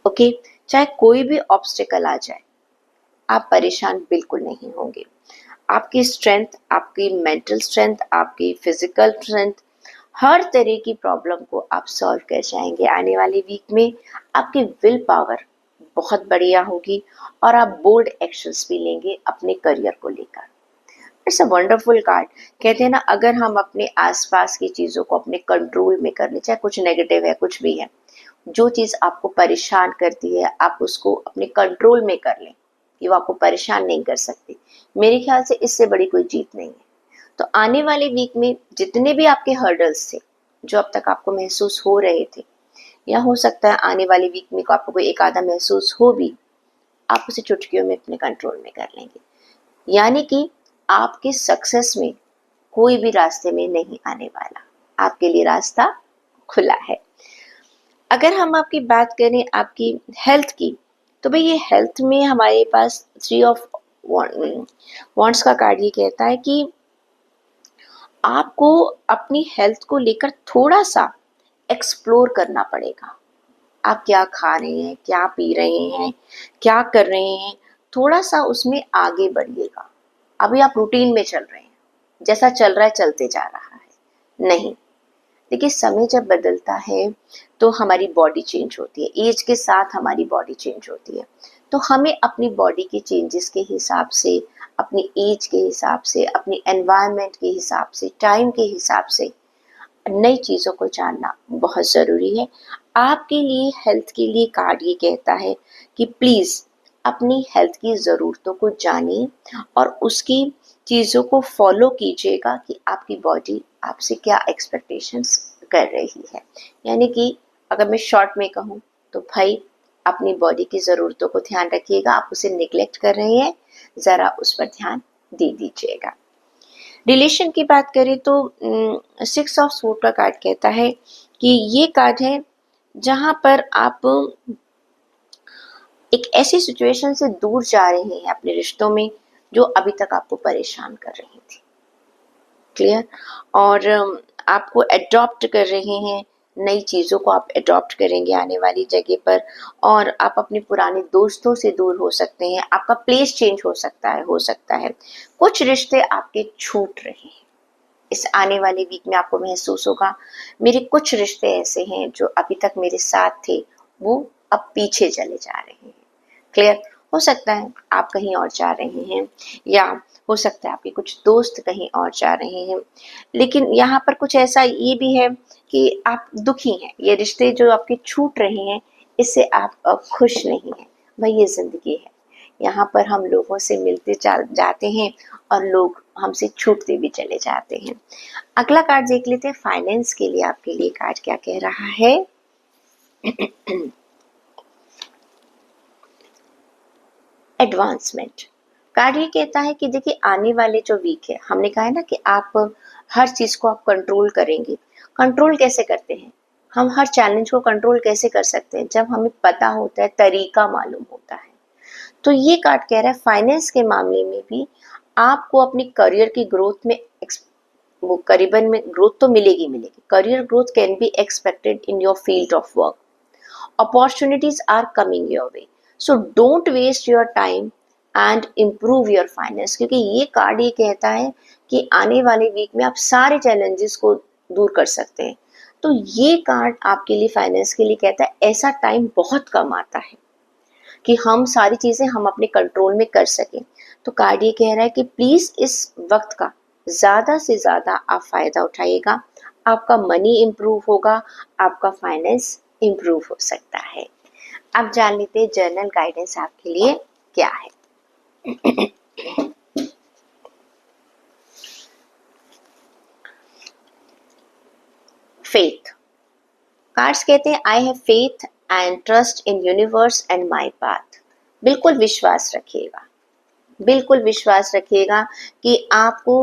ओके, चाहे कोई भी ऑब्स्टिकल आ जाए, आप परेशान बिल्कुल नहीं होंगे। आपकी स्ट्रेंथ, आपकी मेंटल स्ट्रेंथ, आपकी फिजिकल स्ट्रेंथ, हर तरह की प्रॉब्लम को आप सॉल्व कर जाएंगे। आने वाले वीक में आपकी विल पावर बहुत बढ़िया होगी और आप बोल्ड एक्शंस भी लेंगे अपने करियर को लेकर। It's a wonderful card. कहते हैं ना, अगर हम अपने आसपास की चीज़ों को अपने कंट्रोल में कर लें, चाहे कुछ नेगेटिव है कुछ भी है, जो चीज़ आपको परेशान करती है आप उसको अपने कंट्रोल में कर लें, कि वो आपको परेशान नहीं कर सकती। मेरे ख्याल से इससे बड़ी कोई जीत नहीं है। तो आने वाले वीक में जितने भी आपके हर्डल्स थे, जो अब तक आपको महसूस हो रहे थे, या हो सकता है आने वाले वीक में को आपको कोई एक आधा महसूस हो भी, आप उसे चुटकियों में अपने कंट्रोल में कर लेंगे। यानी कि आपके सक्सेस में कोई भी रास्ते में नहीं आने वाला, आपके लिए रास्ता खुला है। अगर हम आपकी बात करें आपकी हेल्थ की, तो भाई ये हेल्थ में हमारे पास 3 ऑफ वॉन्ट्स का कार्ड ये कहता है कि आपको अपनी हेल्थ को लेकर थोड़ा सा एक्सप्लोर करना पड़ेगा। आप क्या खा रहे हैं, क्या पी रहे हैं, क्या कर रहे हैं, थोड़ा सा उसमें आगे बढ़िएगा। अभी आप रूटीन में चल रहे हैं, जैसा चल रहा है चलते जा रहा है, नहीं। देखिए, समय जब बदलता है तो हमारी बॉडी चेंज होती है, एज के साथ हमारी बॉडी चेंज होती है। तो हमें अपनी बॉडी के चेंजेस के हिसाब से, अपनी एज के हिसाब से, अपनी एनवायरनमेंट के हिसाब से, टाइम के हिसाब से नई चीज़ों को जानना बहुत ज़रूरी है। आपके लिए हेल्थ के लिए कार्ड ये कहता है कि प्लीज़ अपनी हेल्थ की ज़रूरतों को जानिए और उसकी चीज़ों को फॉलो कीजिएगा कि आपकी बॉडी आपसे क्या एक्सपेक्टेशंस कर रही है। यानी कि अगर मैं शॉर्ट में कहूँ तो भाई अपनी बॉडी की ज़रूरतों को ध्यान रखिएगा। आप उसे निगलेक्ट कर रहे हैं, ज़रा उस पर ध्यान दे दीजिएगा। रिलेशन की बात करें तो 6 ऑफ स्वॉर्ड का कार्ड कहता है कि ये कार्ड है जहां पर आप एक ऐसी सिचुएशन से दूर जा रहे हैं अपने रिश्तों में जो अभी तक आपको परेशान कर रही थी। क्लियर? और आपको अडॉप्ट कर रहे हैं, नई चीज़ों को आप अडॉप्ट करेंगे आने वाली जगह पर, और आप अपने पुराने दोस्तों से दूर हो सकते हैं। आपका प्लेस चेंज हो सकता है। कुछ रिश्ते आपके छूट रहे हैं। इस आने वाले वीक में आपको महसूस होगा मेरे कुछ रिश्ते ऐसे हैं जो अभी तक मेरे साथ थे, वो अब पीछे चले जा रहे हैं। क्लियर? हो सकता है आप कहीं और जा रहे हैं, या हो सकता है आपके कुछ दोस्त कहीं और जा रहे हैं, लेकिन यहाँ पर कुछ ऐसा ये भी है कि आप दुखी हैं। ये रिश्ते जो आपके छूट रहे हैं, इससे आप खुश नहीं हैं। भाई ये जिंदगी है, यहाँ पर हम लोगों से मिलते जाते हैं और लोग हमसे छूटते भी चले जाते हैं। अगला कार्ड देख लेते हैं फाइनेंस के लिए आपके लिए कार्ड क्या कह रहा है। एडवांसमेंट कार्ड ये कहता है कि देखिए आने वाले जो वीक है, हमने कहा है ना कि आप हर चीज को आप कंट्रोल करेंगे। कंट्रोल कैसे करते हैं? हम हर चैलेंज को कंट्रोल कैसे कर सकते हैं? जब हमें पता होता है, तरीका मालूम होता है। तो ये कार्ड कह रहा है फाइनेंस के मामले में भी आपको अपनी करियर की ग्रोथ में वो करीबन में ग्रोथ तो मिलेगी। Career growth can be expected in your field of work. Opportunities are coming your way. So don't waste your time and improve your finance, क्योंकि ये कार्ड ये कहता है कि आने वाले वीक में आप सारे चैलेंजेस को दूर कर सकते हैं। तो ये कार्ड आपके लिए फाइनेंस के लिए कहता है ऐसा टाइम बहुत कम आता है कि हम सारी चीज़ें हम अपने कंट्रोल में कर सकें। तो कार्ड ये कह रहा है कि प्लीज़ इस वक्त का ज़्यादा से ज़्यादा आप फ़ायदा उठाइएगा। आपका मनी इम्प्रूव होगा, आपका फाइनेंस इम्प्रूव हो सकता है। अब जान लेते हैं जर्नल गाइडेंस आपके लिए क्या है। फेथ कार्ड्स कहते हैं I have faith and trust in universe and my path. बिल्कुल विश्वास रखिएगा, बिल्कुल विश्वास रखिएगा कि आपको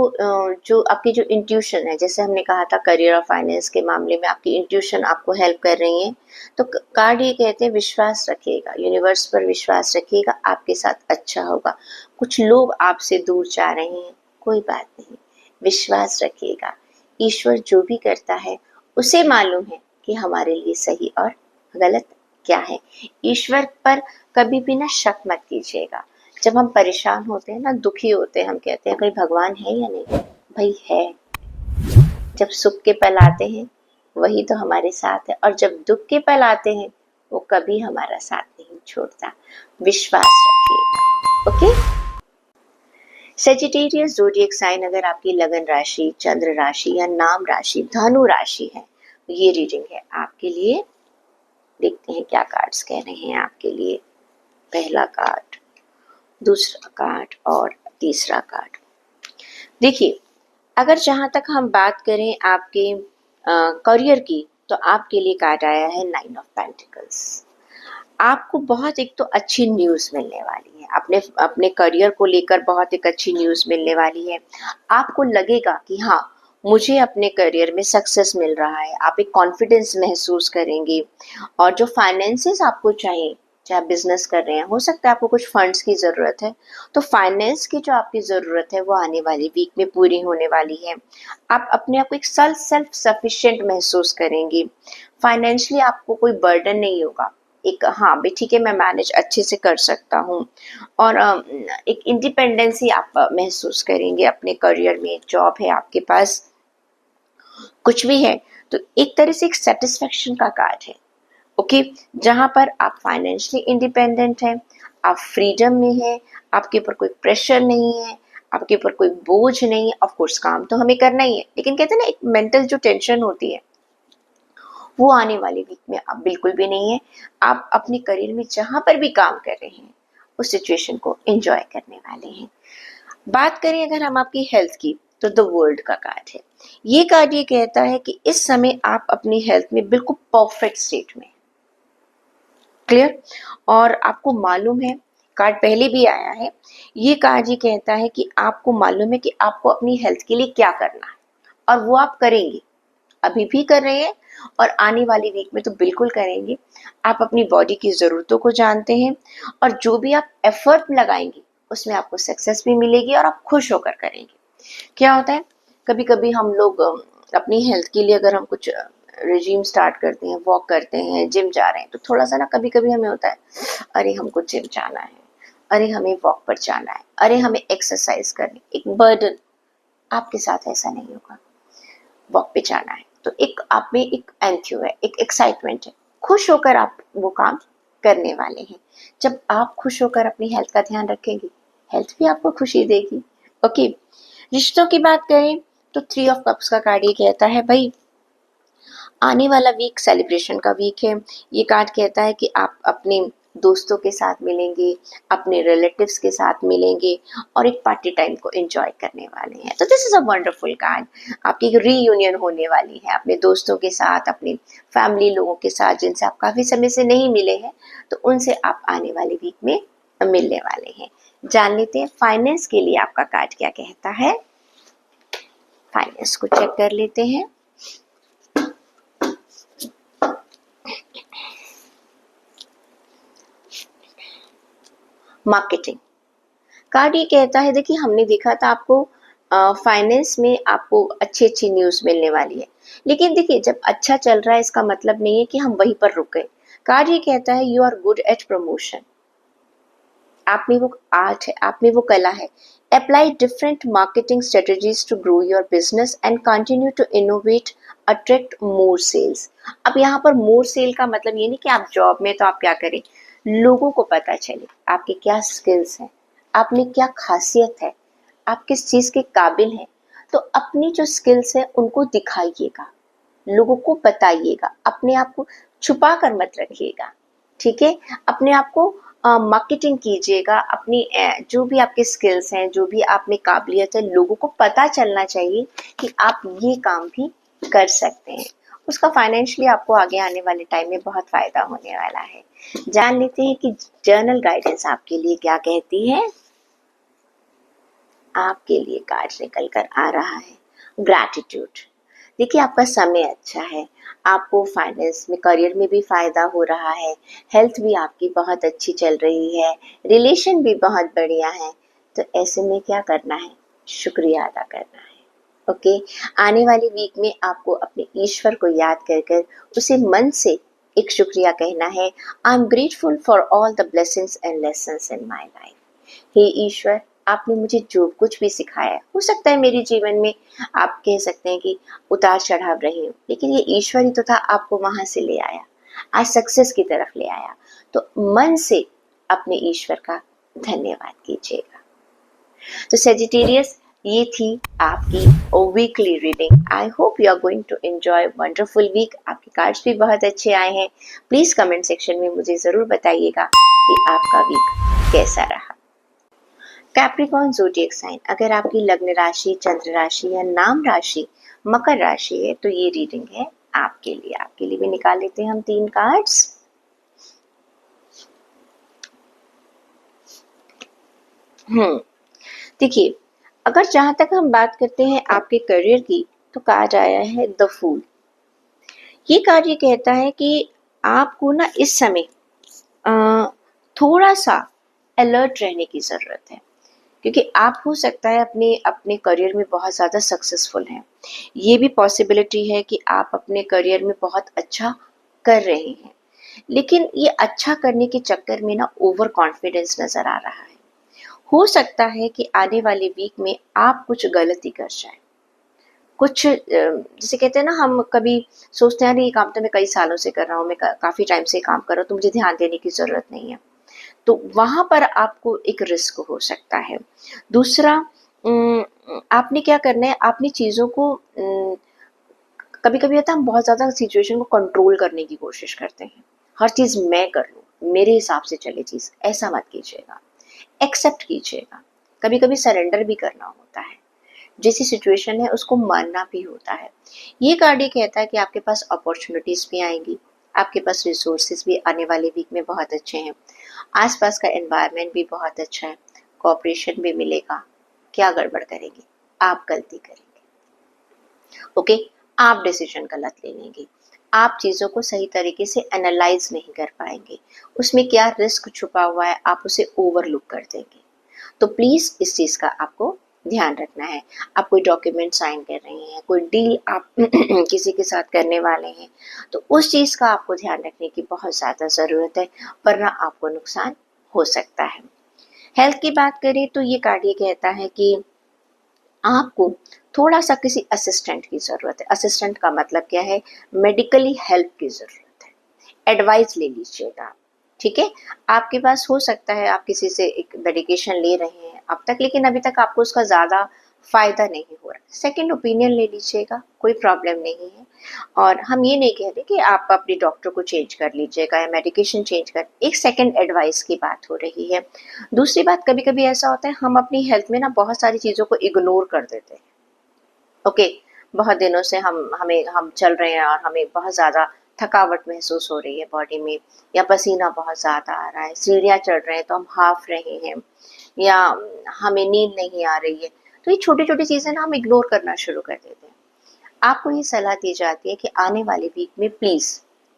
जो आपकी जो इंट्यूशन है, जैसे हमने कहा था करियर और फाइनेंस के मामले में आपकी इंट्यूशन आपको हेल्प कर रही है। तो कार्ड ये कहते हैं विश्वास रखिएगा, यूनिवर्स पर विश्वास रखिएगा, आपके साथ अच्छा होगा। कुछ लोग आपसे दूर जा रहे हैं, कोई बात नहीं, विश्वास रखिएगा। ईश्वर जो भी करता है उसे मालूम है कि हमारे लिए सही और गलत क्या है। ईश्वर पर कभी भी ना शक मत कीजिएगा। जब हम परेशान होते हैं ना, दुखी होते हैं, हम कहते हैं कहीं भगवान है या नहीं? भाई है। जब सुख के पल आते हैं वही तो हमारे साथ है, और जब दुख के पल आते हैं वो कभी हमारा साथ नहीं छोड़ता। विश्वास रखिएगा। ओके। सेजिटेरियस ज़ोडिएक साइन अगर आपकी लगन राशि, चंद्र राशि या नाम राशि धनु राशि है, ये रीडिंग है आपके लिए। देखते हैं क्या कार्ड्स कह रहे हैं आपके लिए। पहला कार्ड दूसरा कार्ड और तीसरा कार्ड। देखिए, अगर जहाँ तक हम बात करें आपके करियर की, तो आपके लिए कार्ड आया है 9 ऑफ पेंटिकल्स। आपको बहुत एक तो अच्छी न्यूज़ मिलने वाली है, अपने अपने करियर को लेकर बहुत एक अच्छी न्यूज़ मिलने वाली है। आपको लगेगा कि हाँ, मुझे अपने करियर में सक्सेस मिल रहा है, आप एक कॉन्फिडेंस महसूस करेंगे। और जो फाइनेंसेस आपको चाहिए, चाहे आप बिजनेस कर रहे हैं, हो सकता है आपको कुछ फंड्स की ज़रूरत है, तो फाइनेंस की जो आपकी ज़रूरत है वो आने वाली वीक में पूरी होने वाली है। आप अपने आप को एक सेल्फ सफिशिएंट महसूस करेंगे। फाइनेंशियली आपको कोई बर्डन नहीं होगा, एक हाँ भाई ठीक है, मैं मैनेज अच्छे से कर सकता हूँ। और एक इंडिपेंडेंसी आप महसूस करेंगे अपने करियर में। जॉब है आपके पास, कुछ भी है, तो एक तरह से एक सेटिस्फेक्शन का कार्ड है। ओके, जहाँ पर आप फाइनेंशियली इंडिपेंडेंट हैं, आप फ्रीडम में हैं, आपके ऊपर कोई प्रेशर नहीं है, आपके ऊपर कोई बोझ नहीं है। ऑफ कोर्स काम तो हमें करना ही है, लेकिन कहते हैं ना, एक मेंटल जो टेंशन होती है वो आने वाली वीक में अब बिल्कुल भी नहीं है। आप अपने करियर में जहाँ पर भी काम कर रहे हैं, उस सिचुएशन को एंजॉय करने वाले हैं। बात करें अगर हम आपकी हेल्थ की, तो द वर्ल्ड का कार्ड है। ये कार्ड ये कहता है कि इस समय आप अपनी हेल्थ में बिल्कुल परफेक्ट स्टेट में। क्लियर? और आपको मालूम है, कार्ड पहले भी आया है, ये कार्ड ये कहता है कि आपको मालूम है कि आपको अपनी हेल्थ के लिए क्या करना है, और वो आप करेंगे। अभी भी कर रहे हैं और आने वाली वीक में तो बिल्कुल करेंगे। आप अपनी बॉडी की ज़रूरतों को जानते हैं, और जो भी आप एफर्ट लगाएंगे उसमें आपको सक्सेस भी मिलेगी और आप खुश होकर करेंगे। क्या होता है, कभी कभी हम लोग अपनी हेल्थ के लिए अगर हम कुछ रिजीम स्टार्ट करते हैं, वॉक करते हैं, जिम जा रहे हैं, तो थोड़ा सा ना कभी कभी हमें होता है, अरे हमको जिम जाना है, अरे हमें वॉक पर जाना है, अरे हमें एक्सरसाइज करनी, एक बर्डन। आपके साथ ऐसा नहीं होगा। वॉक पे जाना है तो एक आप में एक एंथ्यू है, एक एक्साइटमेंट है, खुश होकर आप वो काम करने वाले हैं। जब आप खुश होकर अपनी हेल्थ का ध्यान रखेंगे, हेल्थ भी आपको खुशी देगी। ओके, रिश्तों की बात करें तो 3 ऑफ कप्स का कार्ड ये कहता है भाई, आने वाला वीक सेलिब्रेशन का वीक है। ये कार्ड कहता है कि आप अपने दोस्तों के साथ मिलेंगे, अपने रिलेटिव्स के साथ मिलेंगे, और एक पार्टी टाइम को एंजॉय करने वाले हैं। तो this is a wonderful card. आपकी रीयूनियन होने वाली है अपने दोस्तों के साथ, अपने फैमिली लोगों के साथ जिनसे आप काफ़ी समय से नहीं मिले हैं, तो उनसे आप आने वाले वीक में मिलने वाले हैं। जान लेते हैं फाइनेंस के लिए आपका कार्ड क्या कहता है। फाइनेंस को चेक कर लेते हैं। मार्केटिंग कार्ड ये कहता है, देखिए हमने देखा था आपको फाइनेंस में आपको अच्छी अच्छी न्यूज़ मिलने वाली है, लेकिन देखिए जब अच्छा चल रहा है इसका मतलब नहीं है कि हम वहीं पर रुक गए। कार्ड ये कहता है you are good at promotion. आप में वो आर्ट है, आप में वो कला है। Apply different marketing strategies to grow your business and continue to innovate, attract more sales. अब यहाँ पर मोर सेल का मतलब ये नहीं कि आप जॉब में तो आप क्या करें, लोगों को पता चले आपके क्या स्किल्स हैं, आप में क्या खासियत है, आप किस चीज़ के काबिल हैं। तो अपनी जो स्किल्स है उनको दिखाइएगा, लोगों को बताइएगा, अपने आप को छुपा कर मत रखिएगा। ठीक है, अपने आप को मार्केटिंग कीजिएगा। अपनी जो भी आपके स्किल्स हैं, जो भी आप में काबिलियत है, लोगों को पता चलना चाहिए कि आप ये काम भी कर सकते हैं। उसका फाइनेंशियली आपको आगे आने वाले टाइम में बहुत फायदा होने वाला है। जान लेते हैं कि जर्नल गाइडेंस आपके लिए क्या कहती है। आपके लिए कार्ड निकल कर आ रहा है ग्रैटिट्यूड। देखिए आपका समय अच्छा है, आपको फाइनेंस में, करियर में भी फायदा हो रहा है, हेल्थ भी आपकी बहुत अच्छी चल रही है, रिलेशन भी बहुत बढ़िया है। तो ऐसे में क्या करना है, शुक्रिया अदा करना है। ओके, आने वाली वीक में आपको अपने ईश्वर को याद कर कर उसे मन से एक शुक्रिया कहना है। I am grateful for all the blessings and lessons in my life. हे ईश्वर, आपने मुझे जो कुछ भी सिखाया है, हो सकता है मेरे जीवन में आप कह सकते हैं कि उतार चढ़ाव रहे हो, लेकिन ये ईश्वर ही तो था आपको वहां से ले आया, आज सक्सेस की तरफ ले आया। तो मन से अपने ईश्वर का धन्यवाद कीजिएगा। तो सेजिटेरियस, ये थी आपकी weekly reading. I hope you are going to enjoy wonderful week. आपके कार्ड्स भी बहुत अच्छे आए हैं। प्लीज कमेंट सेक्शन में मुझे जरूर बताइएगा कि आपका वीक कैसा रहा। कैप्रिकॉर्न ज़ोडिएक साइन, अगर आपकी लग्न राशि, चंद्र राशि या नाम राशि मकर राशि है तो ये रीडिंग है आपके लिए। आपके लिए भी निकाल लेते हैं हम 3 कार्ड्स। देखिए, अगर जहाँ तक हम बात करते हैं आपके करियर की, तो कार्ड आया है द फूल। ये कार्ड ये कहता है कि आपको ना इस समय थोड़ा सा अलर्ट रहने की ज़रूरत है, क्योंकि आप हो सकता है अपने अपने करियर में बहुत ज़्यादा सक्सेसफुल हैं। ये भी पॉसिबिलिटी है कि आप अपने करियर में बहुत अच्छा कर रहे हैं, लेकिन ये अच्छा करने के चक्कर में ना ओवर कॉन्फिडेंस नज़र आ रहा है। हो सकता है कि आने वाले वीक में आप कुछ गलती कर जाएं, कुछ जिसे कहते हैं ना, हम कभी सोचते हैं ये काम तो मैं कई सालों से कर रहा हूँ, मैं काफ़ी टाइम से काम कर रहा हूँ, तो मुझे ध्यान देने की ज़रूरत नहीं है। तो वहाँ पर आपको एक रिस्क हो सकता है। दूसरा, आपने क्या करना है, आपने चीज़ों को कभी कभी होता है हम बहुत ज़्यादा सिचुएशन को कंट्रोल करने की कोशिश करते हैं। हर चीज़ मैं कर लूँ, मेरे हिसाब से चले चीज़, ऐसा मत कीजिएगा। एक्सेप्ट कीजिएगा। कभी कभी सरेंडर भी करना होता है, जैसी सिचुएशन है उसको मानना भी होता है। ये कार्ड ये कहता है कि आपके पास अपॉर्चुनिटीज़ भी आएंगी, आपके पास रिसोर्सेज भी आने वाले वीक में बहुत अच्छे हैं, आसपास का एनवायरनमेंट भी बहुत अच्छा है, कोऑपरेशन भी मिलेगा। क्या गड़बड़ करेंगे? आप गलती करेंगे, ओके? आप डिसीजन गलत ले लेंगे, आप चीज़ों को सही तरीके से एनालाइज नहीं कर पाएंगे, उसमें क्या रिस्क छुपा हुआ है आप उसे ओवरलुक कर देंगे। तो प्लीज़ इस चीज़ का आपको ध्यान रखना है। आप कोई डॉक्यूमेंट साइन कर रहे हैं, कोई डील आप किसी के साथ करने वाले हैं, तो उस चीज़ का आपको ध्यान रखने की बहुत ज़्यादा ज़रूरत है, वरना आपको नुकसान हो सकता है। हेल्थ की बात करें तो ये कार्ड ये कहता है कि आपको थोड़ा सा किसी असिस्टेंट की ज़रूरत है। असिस्टेंट का मतलब क्या है? मेडिकली हेल्प की ज़रूरत है। एडवाइस ले लीजिएगा, ठीक है? आपके पास हो सकता है आप किसी से एक मेडिकेशन ले रहे हैं अब तक, लेकिन अभी तक आपको उसका ज़्यादा फ़ायदा नहीं हो रहा। सेकंड ओपिनियन ले लीजिएगा, कोई प्रॉब्लम नहीं है। और हम ये नहीं कह रहे कि आप अपने डॉक्टर को चेंज कर लीजिएगा या मेडिकेशन चेंज कर, एक सेकंड एडवाइस की बात हो रही है। दूसरी बात, कभी-कभी ऐसा होता है हम अपनी हेल्थ में ना बहुत सारी चीज़ों को इग्नोर कर देते हैं, ओके? बहुत दिनों से हम चल रहे हैं और हमें बहुत ज़्यादा थकावट महसूस हो रही है बॉडी में, या पसीना बहुत ज़्यादा आ रहा है, सीढ़ियाँ चढ़ रहे हैं तो हम हाफ रहे हैं, या हमें नींद नहीं आ रही है। तो ये छोटी-छोटी चीज़ें ना हम इग्नोर करना शुरू कर देते हैं। आपको ये सलाह दी जाती है कि आने वाले वीक में प्लीज़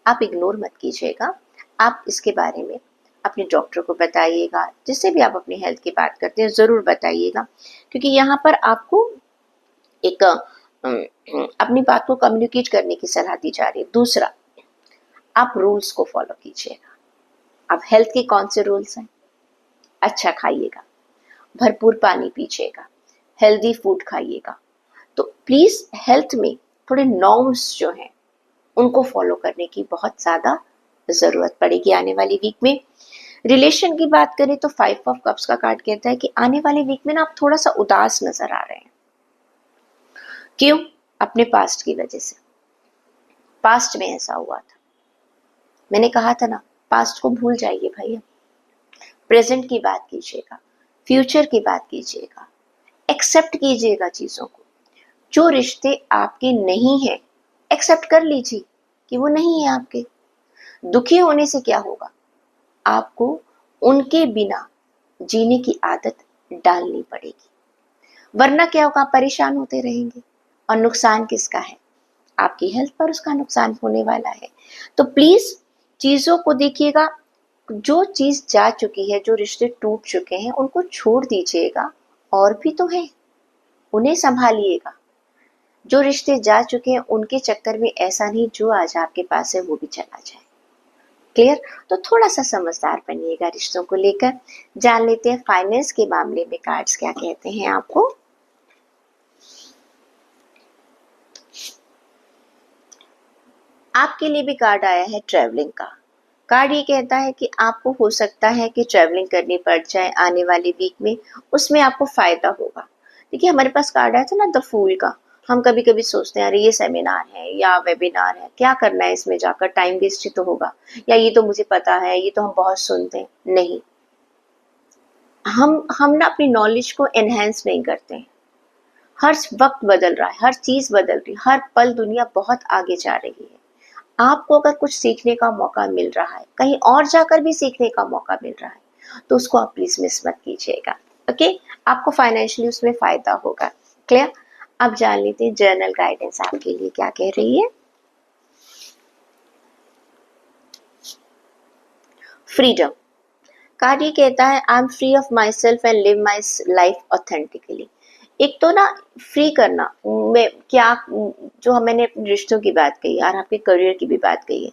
आप इग्नोर मत कीजिएगा। आप इसके बारे में अपने डॉक्टर को बताइएगा, जिससे भी आप अपनी हेल्थ की बात करते हैं ज़रूर बताइएगा, क्योंकि यहाँ पर आपको एक अपनी बात को कम्युनिकेट करने की सलाह दी जा रही है। दूसरा, आप रूल्स को फॉलो कीजिएगा। अब हेल्थ के कौन से रूल्स हैं? अच्छा खाइएगा, भरपूर पानी पीजिएगा, हेल्दी फूड खाइएगा। तो प्लीज़ हेल्थ में थोड़े नॉर्म्स जो हैं उनको फॉलो करने की बहुत ज़्यादा ज़रूरत पड़ेगी आने वाली वीक में। रिलेशन की बात करें तो 5 ऑफ कप्स का कार्ड कहता है कि आने वाले वीक में ना आप थोड़ा सा उदास नज़र आ रहे हैं। क्यों? अपने पास्ट की वजह से। पास्ट में ऐसा हुआ था, मैंने कहा था ना, पास्ट को भूल जाइए भैया, प्रेजेंट की बात कीजिएगा, फ्यूचर की बात कीजिएगा, एक्सेप्ट कीजिएगा चीज़ों को। जो रिश्ते आपके नहीं हैं, एक्सेप्ट कर लीजिए कि वो नहीं है आपके। दुखी होने से क्या होगा? आपको उनके बिना जीने की आदत डालनी पड़ेगी, वरना क्या होगा? आप परेशान होते रहेंगे, और नुकसान किसका है? आपकी हेल्थ पर उसका नुकसान होने वाला है। तो प्लीज चीजों को देखिएगा, जो चीज जा चुकी है, जो रिश्ते टूट चुके हैं उनको छोड़ दीजिएगा, और भी तो है, उन्हें संभालिएगा। जो रिश्ते जा चुके हैं उनके चक्कर में ऐसा नहीं जो आज आपके पास है वो भी चला जाए। क्लियर? तो थोड़ा सा समझदार बनिएगा रिश्तों को लेकर। जान लेते हैं फाइनेंस के मामले में कार्ड्स क्या कहते हैं आपको। आपके लिए भी कार्ड आया है ट्रैवलिंग का। कार्ड ये कहता है कि आपको हो सकता है कि ट्रैवलिंग करनी पड़ जाए आने वाले वीक में, उसमें आपको फायदा होगा। देखिए, हमारे पास कार्ड आया था ना द फूल का। हम कभी कभी सोचते हैं अरे ये सेमिनार है या वेबिनार है, क्या करना है इसमें जाकर, टाइम वेस्ट ही तो होगा, या ये तो मुझे पता है, ये तो हम बहुत सुनते हैं। नहीं, हम ना अपनी नॉलेज को एनहेंस नहीं करते हैं। हर वक्त बदल रहा है, हर चीज बदल रही है, हर पल दुनिया बहुत आगे जा रही है। आपको अगर कुछ सीखने का मौका मिल रहा है, कहीं और जाकर भी सीखने का मौका मिल रहा है, तो उसको आप प्लीज मिस मत कीजिएगा। ओके, आपको फाइनेंशियली उसमें फायदा होगा। क्लियर? अब जान लेते हैं जर्नल गाइडेंस आपके लिए क्या कह रही है। फ्रीडम कार्ड ये कहता है, I M free of my self and live my life authentically. एक तो ना फ्री करना, मैं क्या, जो मैंने अपने रिश्तों की बात कही और आपके करियर की भी बात कही है,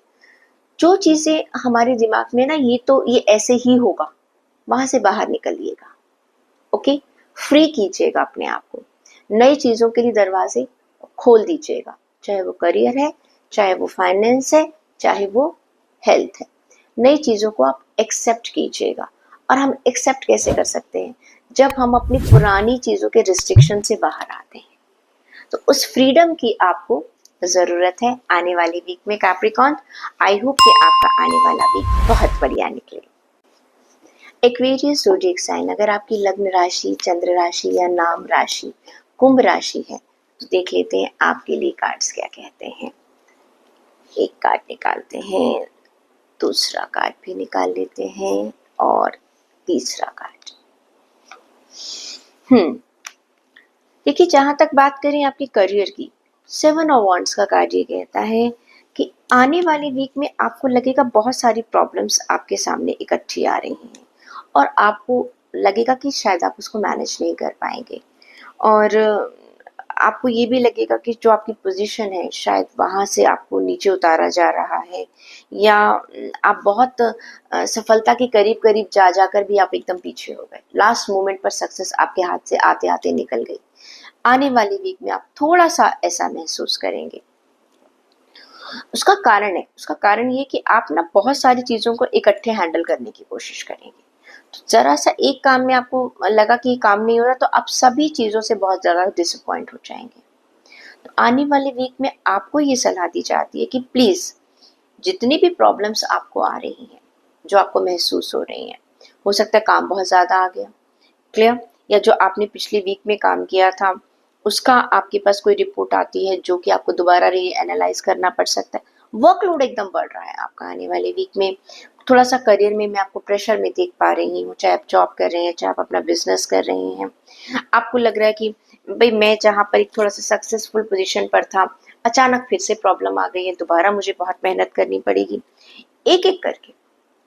जो चीजें हमारे दिमाग में ना ये ऐसे ही होगा, वहां से बाहर निकलिएगा। ओके, फ्री कीजिएगा अपने आप को, नई चीजों के लिए दरवाजे खोल दीजिएगा, चाहे वो करियर है, चाहे वो फाइनेंस है, चाहे वो हेल्थ है। नई चीजों को आप एक्सेप्ट कीजिएगा। और हम एक्सेप्ट कैसे कर सकते हैं? जब हम अपनी पुरानी चीजों के रिस्ट्रिक्शन से बाहर आते हैं। तो उस फ्रीडम की आपको जरूरत है आने वाले वीक में कैप्रिकॉर्न। आई होप कि आपका आने वाला वीक बहुत बढ़िया निकले। एक्वेरियस ज़ोडिएक साइन, अगर आपकी लग्न राशि, चंद्र राशि या नाम राशि कुंभ राशि है, तो देख लेते हैं आपके लिए कार्ड्स क्या कहते हैं। एक कार्ड निकालते हैं, दूसरा कार्ड भी निकाल लेते हैं और तीसरा कार्ड। देखिए, जहां तक बात करें आपके करियर की, 7 ऑफ वांड्स का कार्ड ये कहता है कि आने वाले वीक में आपको लगेगा बहुत सारी प्रॉब्लम्स आपके सामने इकट्ठी आ रही हैं और आपको लगेगा कि शायद आप उसको मैनेज नहीं कर पाएंगे। और आपको ये भी लगेगा कि जो आपकी पोजीशन है शायद वहाँ से आपको नीचे उतारा जा रहा है, या आप बहुत सफलता के करीब करीब जा जाकर भी आप एकदम पीछे हो गए। लास्ट मोमेंट पर सक्सेस आपके हाथ से आते आते निकल गई। आने वाली वीक में आप थोड़ा सा ऐसा महसूस करेंगे। उसका कारण ये कि आप ना बहुत सारी चीजों को इकट्ठे हैंडल करने की कोशिश करेंगे। तो जरा सा एक काम में आपको लगा कि काम नहीं हो रहा, तो आप सभी चीजों से बहुत ज्यादा डिसअपॉइंट हो जाएंगे। तो आने वाले वीक में आपको ये सलाह दी जाती है कि प्लीज जितनी भी प्रॉब्लम्स आपको आ रही हैं, जो आपको महसूस हो रही हैं, हो सकता है काम बहुत ज्यादा आ गया, क्लियर, या जो आपने पिछले वीक में काम किया था उसका आपके पास कोई रिपोर्ट आती है जो कि आपको दोबारा री एनालाइज करना पड़ सकता है। वर्कलोड एकदम बढ़ रहा है आपका आने वाले वीक में। थोड़ा सा करियर में मैं आपको प्रेशर में देख पा रही हूँ, चाहे आप जॉब कर रहे हैं, चाहे आप अपना बिजनेस कर रहे हैं। आपको लग रहा है कि भाई मैं जहाँ पर एक थोड़ा सा सक्सेसफुल पोजीशन पर था, अचानक फिर से प्रॉब्लम आ गई है, दोबारा मुझे बहुत मेहनत करनी पड़ेगी। एक एक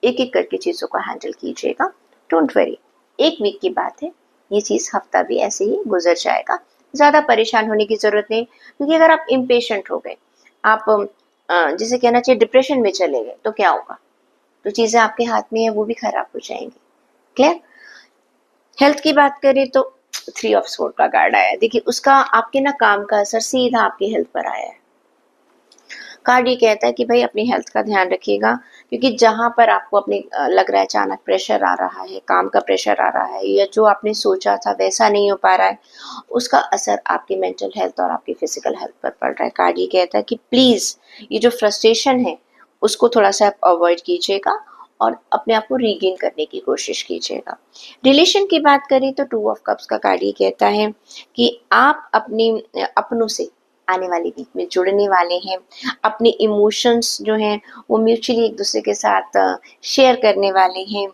एक करके चीज़ों को हैंडल कीजिएगा। डोंट वरी, एक वीक की बात है, ये चीज़ हफ्ता भी ऐसे ही गुजर जाएगा। ज़्यादा परेशान होने की ज़रूरत नहीं, क्योंकि अगर आप इम्पेशेंट हो गए, आप जिसे कहना चाहिए डिप्रेशन में चले गए, तो क्या होगा? जो चीज़ें आपके हाथ में है वो भी खराब हो जाएंगी। क्लियर? हेल्थ की बात करें तो 3 ऑफ स्वॉर्ड का कार्ड आया है। देखिए, उसका आपके ना काम का असर सीधा आपकी हेल्थ पर आया है। कार्ड ये कहता है कि भाई अपनी हेल्थ का ध्यान रखिएगा, क्योंकि जहां पर आपको अपने लग रहा है अचानक प्रेशर आ रहा है, काम का प्रेशर आ रहा है, या जो आपने सोचा था वैसा नहीं हो पा रहा है, उसका असर आपकी मेंटल हेल्थ और आपकी फिजिकल हेल्थ पर पड़ रहा है। कार्ड ये कहता है कि प्लीज ये जो फ्रस्ट्रेशन है उसको थोड़ा सा आप अवॉइड कीजिएगा और अपने आप को रीगेन करने की कोशिश कीजिएगा। रिलेशन की बात करें तो 2 ऑफ कप्स का कार्ड ये कहता है कि आप अपनी अपनों से आने वाले वीक में जुड़ने वाले हैं। अपने इमोशंस जो हैं वो म्यूचुअली एक दूसरे के साथ शेयर करने वाले हैं,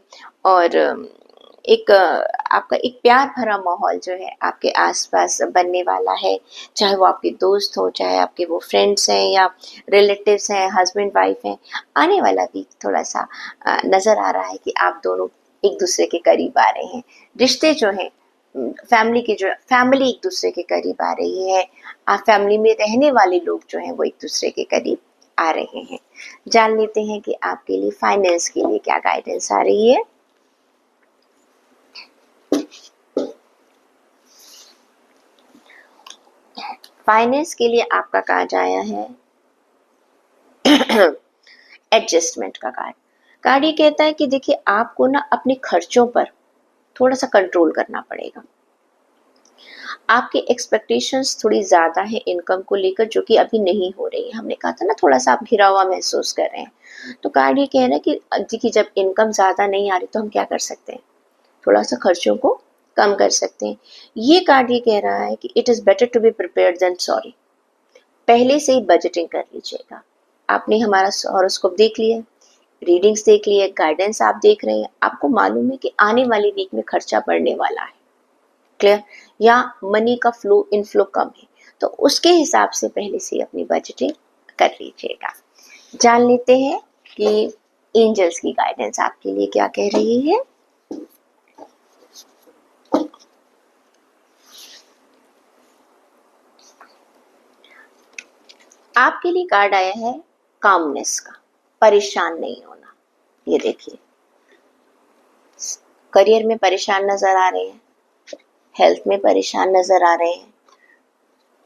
और एक आपका एक प्यार भरा माहौल जो है आपके आसपास बनने वाला है। चाहे वो आपके दोस्त हो, चाहे आपके वो फ्रेंड्स हैं या रिलेटिव्स हैं, हस्बैंड वाइफ हैं। आने वाला वीक थोड़ा सा नज़र आ रहा है कि आप दोनों एक दूसरे के करीब आ रहे हैं। रिश्ते जो हैं, फैमिली एक दूसरे के करीब आ रही है। आप फैमिली में रहने वाले लोग जो हैं वो एक दूसरे के करीब आ रहे हैं। जान लेते हैं कि आपके लिए फाइनेंस के लिए क्या गाइडेंस आ रही है। फाइनेंस के लिए आपका कार्ड आया है एडजस्टमेंट का कार्ड। कार्ड ये कहता है कि देखिए, आपको ना अपने खर्चों पर थोड़ा सा कंट्रोल करना पड़ेगा। आपकी एक्सपेक्टेशंस थोड़ी ज़्यादा है इनकम को लेकर, जो कि अभी नहीं हो रही है। हमने कहा था ना, थोड़ा सा आप घिरा हुआ महसूस कर रहे हैं। तो कार्ड ये कह रहा है कि देखिए, जब इनकम ज़्यादा नहीं आ रही तो हम क्या कर सकते हैं? थोड़ा सा खर्चों को कम कर सकते हैं। ये कार्ड ये कह रहा है कि it is better to be prepared than sorry. पहले से ही बजटिंग कर लीजिएगा। आपने हमारा हॉरोस्कोप देख लिया, रीडिंग्स देख ली है, गाइडेंस आप देख रहे हैं, आपको मालूम है कि आने वाली वीक में खर्चा बढ़ने वाला है, क्लियर, या मनी का फ्लो इनफ्लो कम है, तो उसके हिसाब से पहले से अपनी बजटिंग कर लीजिएगा। जान लेते हैं कि एंजल्स की गाइडेंस आपके लिए क्या कह रही है। आपके लिए कार्ड आया है कामनेस का, परेशान नहीं होना। ये देखिए, करियर में परेशान नजर आ रहे हैं, हेल्थ में परेशान नजर आ रहे हैं।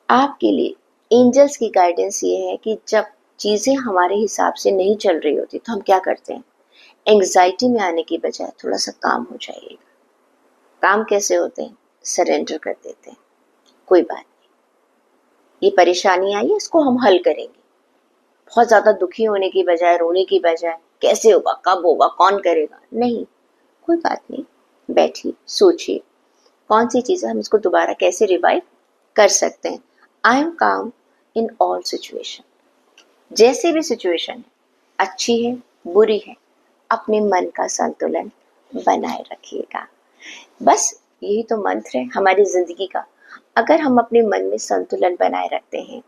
आपके लिए एंजल्स की गाइडेंस ये है कि जब चीजें हमारे हिसाब से नहीं चल रही होती तो हम क्या करते हैं, एंग्जाइटी में आने की बजाय थोड़ा सा काम हो जाइएगा। काम कैसे होते हैं, सरेंडर कर देते हैं, कोई बात नहीं, ये परेशानी आई है, इसको हम हल करेंगे। बहुत ज्यादा दुखी होने की बजाय, रोने की बजाय, कैसे होगा, कब होगा, कौन करेगा, नहीं, कोई बात नहीं, बैठिए, सोचिए कौन सी चीजें हम इसको दोबारा कैसे रिवाइव कर सकते हैं। आई एम काम इन ऑल सिचुएशन। जैसे भी सिचुएशन है, अच्छी है, बुरी है, अपने मन का संतुलन बनाए रखिएगा। बस यही तो मंत्र है हमारी जिंदगी का। अगर हम अपने मन में संतुलन बनाए रखते हैं,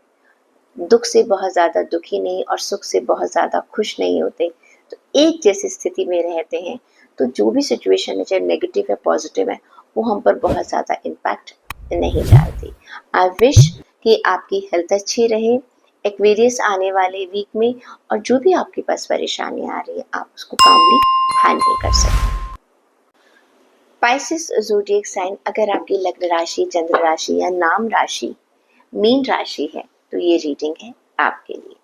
दुख से बहुत ज़्यादा दुखी नहीं और सुख से बहुत ज़्यादा खुश नहीं होते, तो एक जैसी स्थिति में रहते हैं, तो जो भी सिचुएशन है, चाहे नेगेटिव है पॉजिटिव है, वो हम पर बहुत ज़्यादा इम्पैक्ट नहीं डालती। आई विश कि आपकी हेल्थ अच्छी रहे एक्वेरियस आने वाले वीक में, और जो भी आपके पास परेशानी आ रही है आप उसको कामली हैंडल कर सकते हैं। स्पाइसिस ज़ोडिएक साइन, अगर आपकी लग्न राशि, चंद्र राशि या नाम राशि मीन राशि है तो ये रीडिंग है आपके लिए।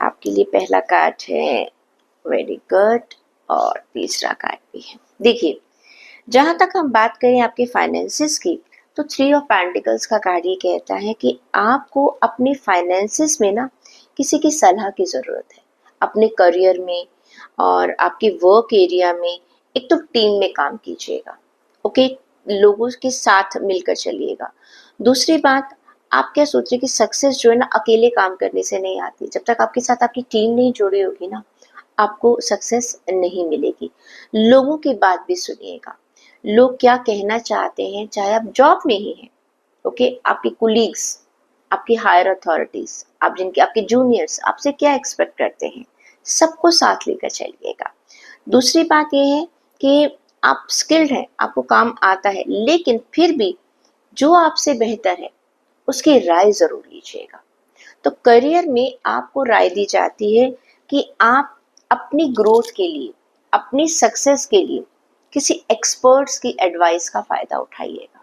आपके लिए पहला कार्ड है वेरी गुड, और तीसरा कार्ड भी है। देखिए, जहां तक हम बात करें आपके फाइनेंसिस की, तो 3 ऑफ पेंटिकल्स का कार्ड ये कहता है कि आपको अपने फाइनेंसिस में ना किसी की सलाह की ज़रूरत है। अपने करियर में और आपके वर्क एरिया में एक तो टीम में काम कीजिएगा, ओके, लोगों के साथ मिलकर चलिएगा। दूसरी बात, आप क्या सोच रहे कि सक्सेस जो है ना अकेले काम करने से नहीं आती। जब तक आपके साथ आपकी टीम नहीं जुड़ी होगी ना, आपको सक्सेस नहीं मिलेगी। लोगों की बात भी सुनिएगा, लोग क्या कहना चाहते हैं, चाहे आप जॉब में ही हैं, ओके, आपके कुलीग्स, आपकी हायर अथॉरिटीज, आप जिनके आपके जूनियर्स आपसे क्या एक्सपेक्ट करते हैं, सबको साथ लेकर चलिएगा। दूसरी बात यह है कि आप स्किल्ड हैं, आपको काम आता है, लेकिन फिर भी जो आपसे बेहतर है उसकी राय जरूर लीजिएगा। तो करियर में आपको राय दी जाती है कि आप अपनी ग्रोथ के लिए, अपनी सक्सेस के लिए किसी एक्सपर्ट्स की एडवाइस का फायदा उठाइएगा।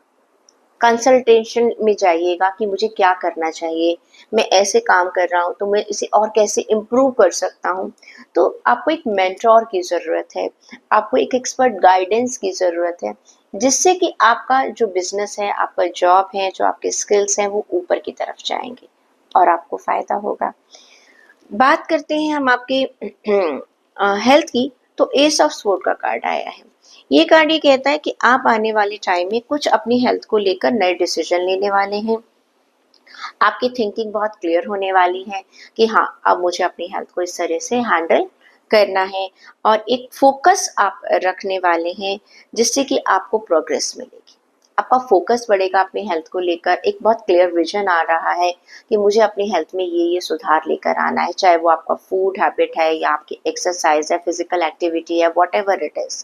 कंसल्टेशन में जाइएगा कि मुझे क्या करना चाहिए, मैं ऐसे काम कर रहा हूँ तो मैं इसे और कैसे इम्प्रूव कर सकता हूँ। तो आपको एक मेंटोर की ज़रूरत है, आपको एक एक्सपर्ट गाइडेंस की ज़रूरत है, जिससे कि आपका जो बिजनेस है, आपका जॉब है, जो आपके स्किल्स हैं, वो ऊपर की तरफ जाएंगे और आपको फ़ायदा होगा। बात करते हैं हम आपके हेल्थ की, तो एस ऑफ स्वॉर्ड का कार्ड आया है। ये कार्ड ये कहता है कि आप आने वाले टाइम में कुछ अपनी हेल्थ को लेकर नए डिसीजन लेने वाले हैं। आपकी थिंकिंग बहुत क्लियर होने वाली है कि हाँ, अब मुझे अपनी हेल्थ को इस तरह से हैंडल करना है, और एक फोकस आप रखने वाले हैं जिससे कि आपको प्रोग्रेस मिलेगी। आपका फोकस बढ़ेगा अपनी हेल्थ को लेकर, एक बहुत क्लियर विजन आ रहा है कि मुझे अपनी हेल्थ में ये सुधार लेकर आना है, चाहे वो आपका फूड हैबिट है या आपकी एक्सरसाइज है, फिजिकल एक्टिविटी है, what ever it is,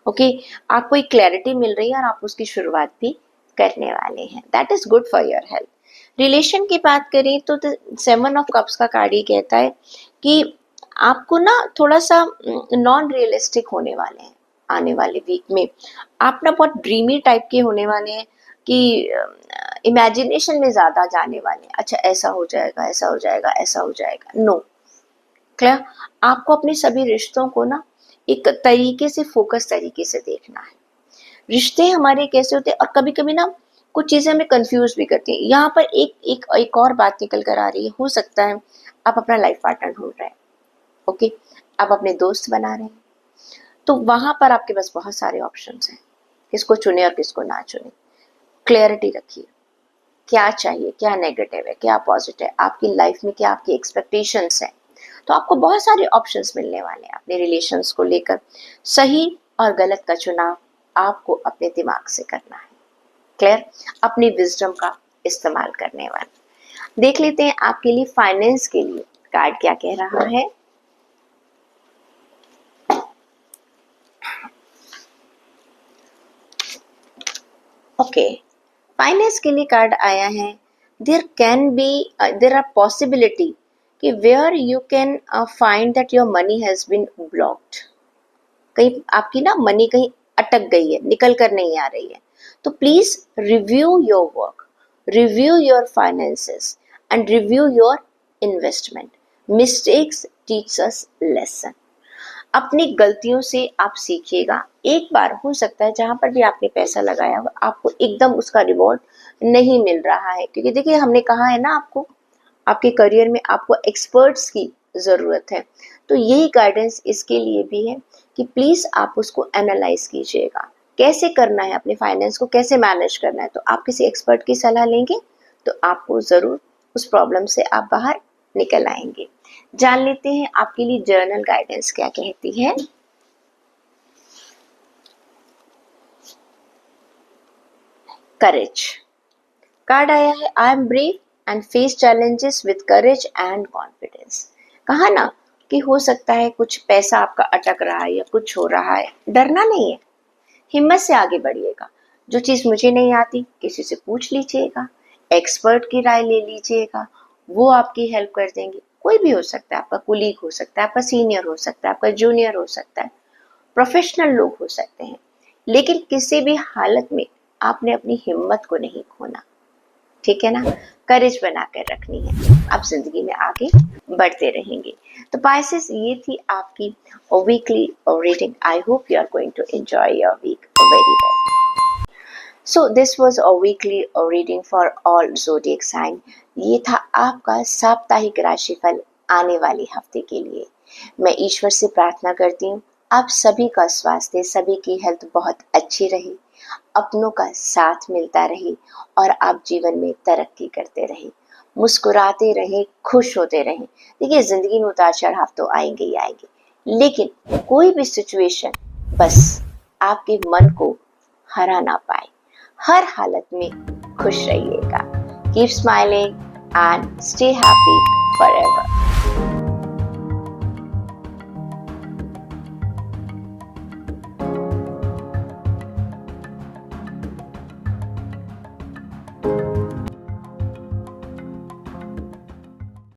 okay, आपको एक क्लैरिटी मिल रही है और आप उसकी शुरुआत भी करने वाले हैं। That is good for your health. Relation की बात करें तो 7 ऑफ कप्स का कार्ड ये कहता है कि आपको ना थोड़ा सा नॉन रियलिस्टिक होने वाले हैं आने वाले वीक में। आप ना बहुत ड्रीमी टाइप के होने वाले हैं कि इमेजिनेशन में ज़्यादा जाने वाले हैं। अच्छा, ऐसा हो जाएगा, ऐसा हो जाएगा, ऐसा हो जाएगा, नो, क्लियर। आपको अपने सभी रिश्तों को ना एक तरीके से, फोकस तरीके से देखना है। रिश्ते हमारे कैसे होते हैं, और कभी कभी ना कुछ चीज़ें हमें कंफ्यूज भी करती हैं। यहाँ पर एक और बात निकल कर आ रही है, हो सकता है आप अपना लाइफ पार्टनर ढूंढ रहे हैं, ओके, आप अपने दोस्त बना रहे हैं, तो वहां पर आपके पास बहुत सारे ऑप्शंस हैं, किसको चुने और किसको ना चुने। क्लैरिटी रखिए, क्या चाहिए, क्या नेगेटिव है, क्या पॉजिटिव है, आपकी लाइफ में क्या आपकी एक्सपेक्टेशंस है। तो आपको बहुत सारे ऑप्शंस मिलने वाले हैं अपने रिलेशंस को लेकर। सही और गलत का चुनाव आपको अपने दिमाग से करना है। क्लियर? अपनी विजडम का इस्तेमाल करने वाला। देख लेते हैं आपके लिए फाइनेंस के लिए कार्ड क्या कह रहा है। ओके, फाइनेंस के लिए कार्ड आया है, देर आर पॉसिबिलिटी कि where you can find that your money has been blocked. कहीं आपकी ना मनी कहीं अटक गई है, निकल कर नहीं आ रही है। तो please review your work, review your finances and review your investment. Mistakes teach us lesson. अपनी गलतियों से आप सीखिएगा। एक बार हो सकता है जहां पर भी आपने पैसा लगाया हो आपको एकदम उसका रिवॉर्ड नहीं मिल रहा है, क्योंकि देखिए हमने कहा है ना आपको, आपके करियर में आपको एक्सपर्ट्स की ज़रूरत है। तो यही गाइडेंस इसके लिए भी है कि प्लीज़ आप उसको एनालाइज कीजिएगा, कैसे करना है, अपने फाइनेंस को कैसे मैनेज करना है। तो आप किसी एक्सपर्ट की सलाह लेंगे तो आपको ज़रूर उस प्रॉब्लम से आप बाहर निकल आएंगे। जान लेते हैं आपके लिए जर्नल गाइडेंस क्या कहती है। करेज कार्ड आया है, I M brave and face challenges with courage and confidence. कहा ना कि हो सकता है कुछ पैसा आपका अटक रहा है या कुछ हो रहा है, डरना नहीं है, हिम्मत से आगे बढ़िएगा। जो चीज़ मुझे नहीं आती किसी से पूछ लीजिएगा, एक्सपर्ट की राय ले लीजिएगा, वो आपकी हेल्प कर देंगे। कोई भी हो सकता है, आपका कुलीग हो सकता है, आपका सीनियर हो सकता है, आपका जूनियर हो सकता है, प्रोफेशनल लोग हो सकते हैं। लेकिन किसी भी हालत में आपने अपनी हिम्मत को नहीं खोना, ठीक है ना। करेज बना कर रखनी है, आप जिंदगी में आगे बढ़ते रहेंगे। तो पाइसेस, ये थी आपकी weekly reading. I hope you are going to enjoy your week very well. So this was a weekly reading for all zodiac sign. ये था आपका साप्ताहिक राशिफल आने वाले हफ्ते के लिए। मैं ईश्वर से प्रार्थना करती हूँ आप सभी का स्वास्थ्य, सभी की हेल्थ बहुत अच्छी रहे, अपनों का साथ मिलता रहे और आप जीवन में तरक्की करते रहे, मुस्कुराते रहे, खुश होते रहे। देखिए जिंदगी में उतार चढ़ाव तो आएंगे ही आएंगे, लेकिन कोई भी सिचुएशन बस आपके मन को हरा ना पाए। हर हालत में खुश रहिएगा। Keep smiling and stay happy forever.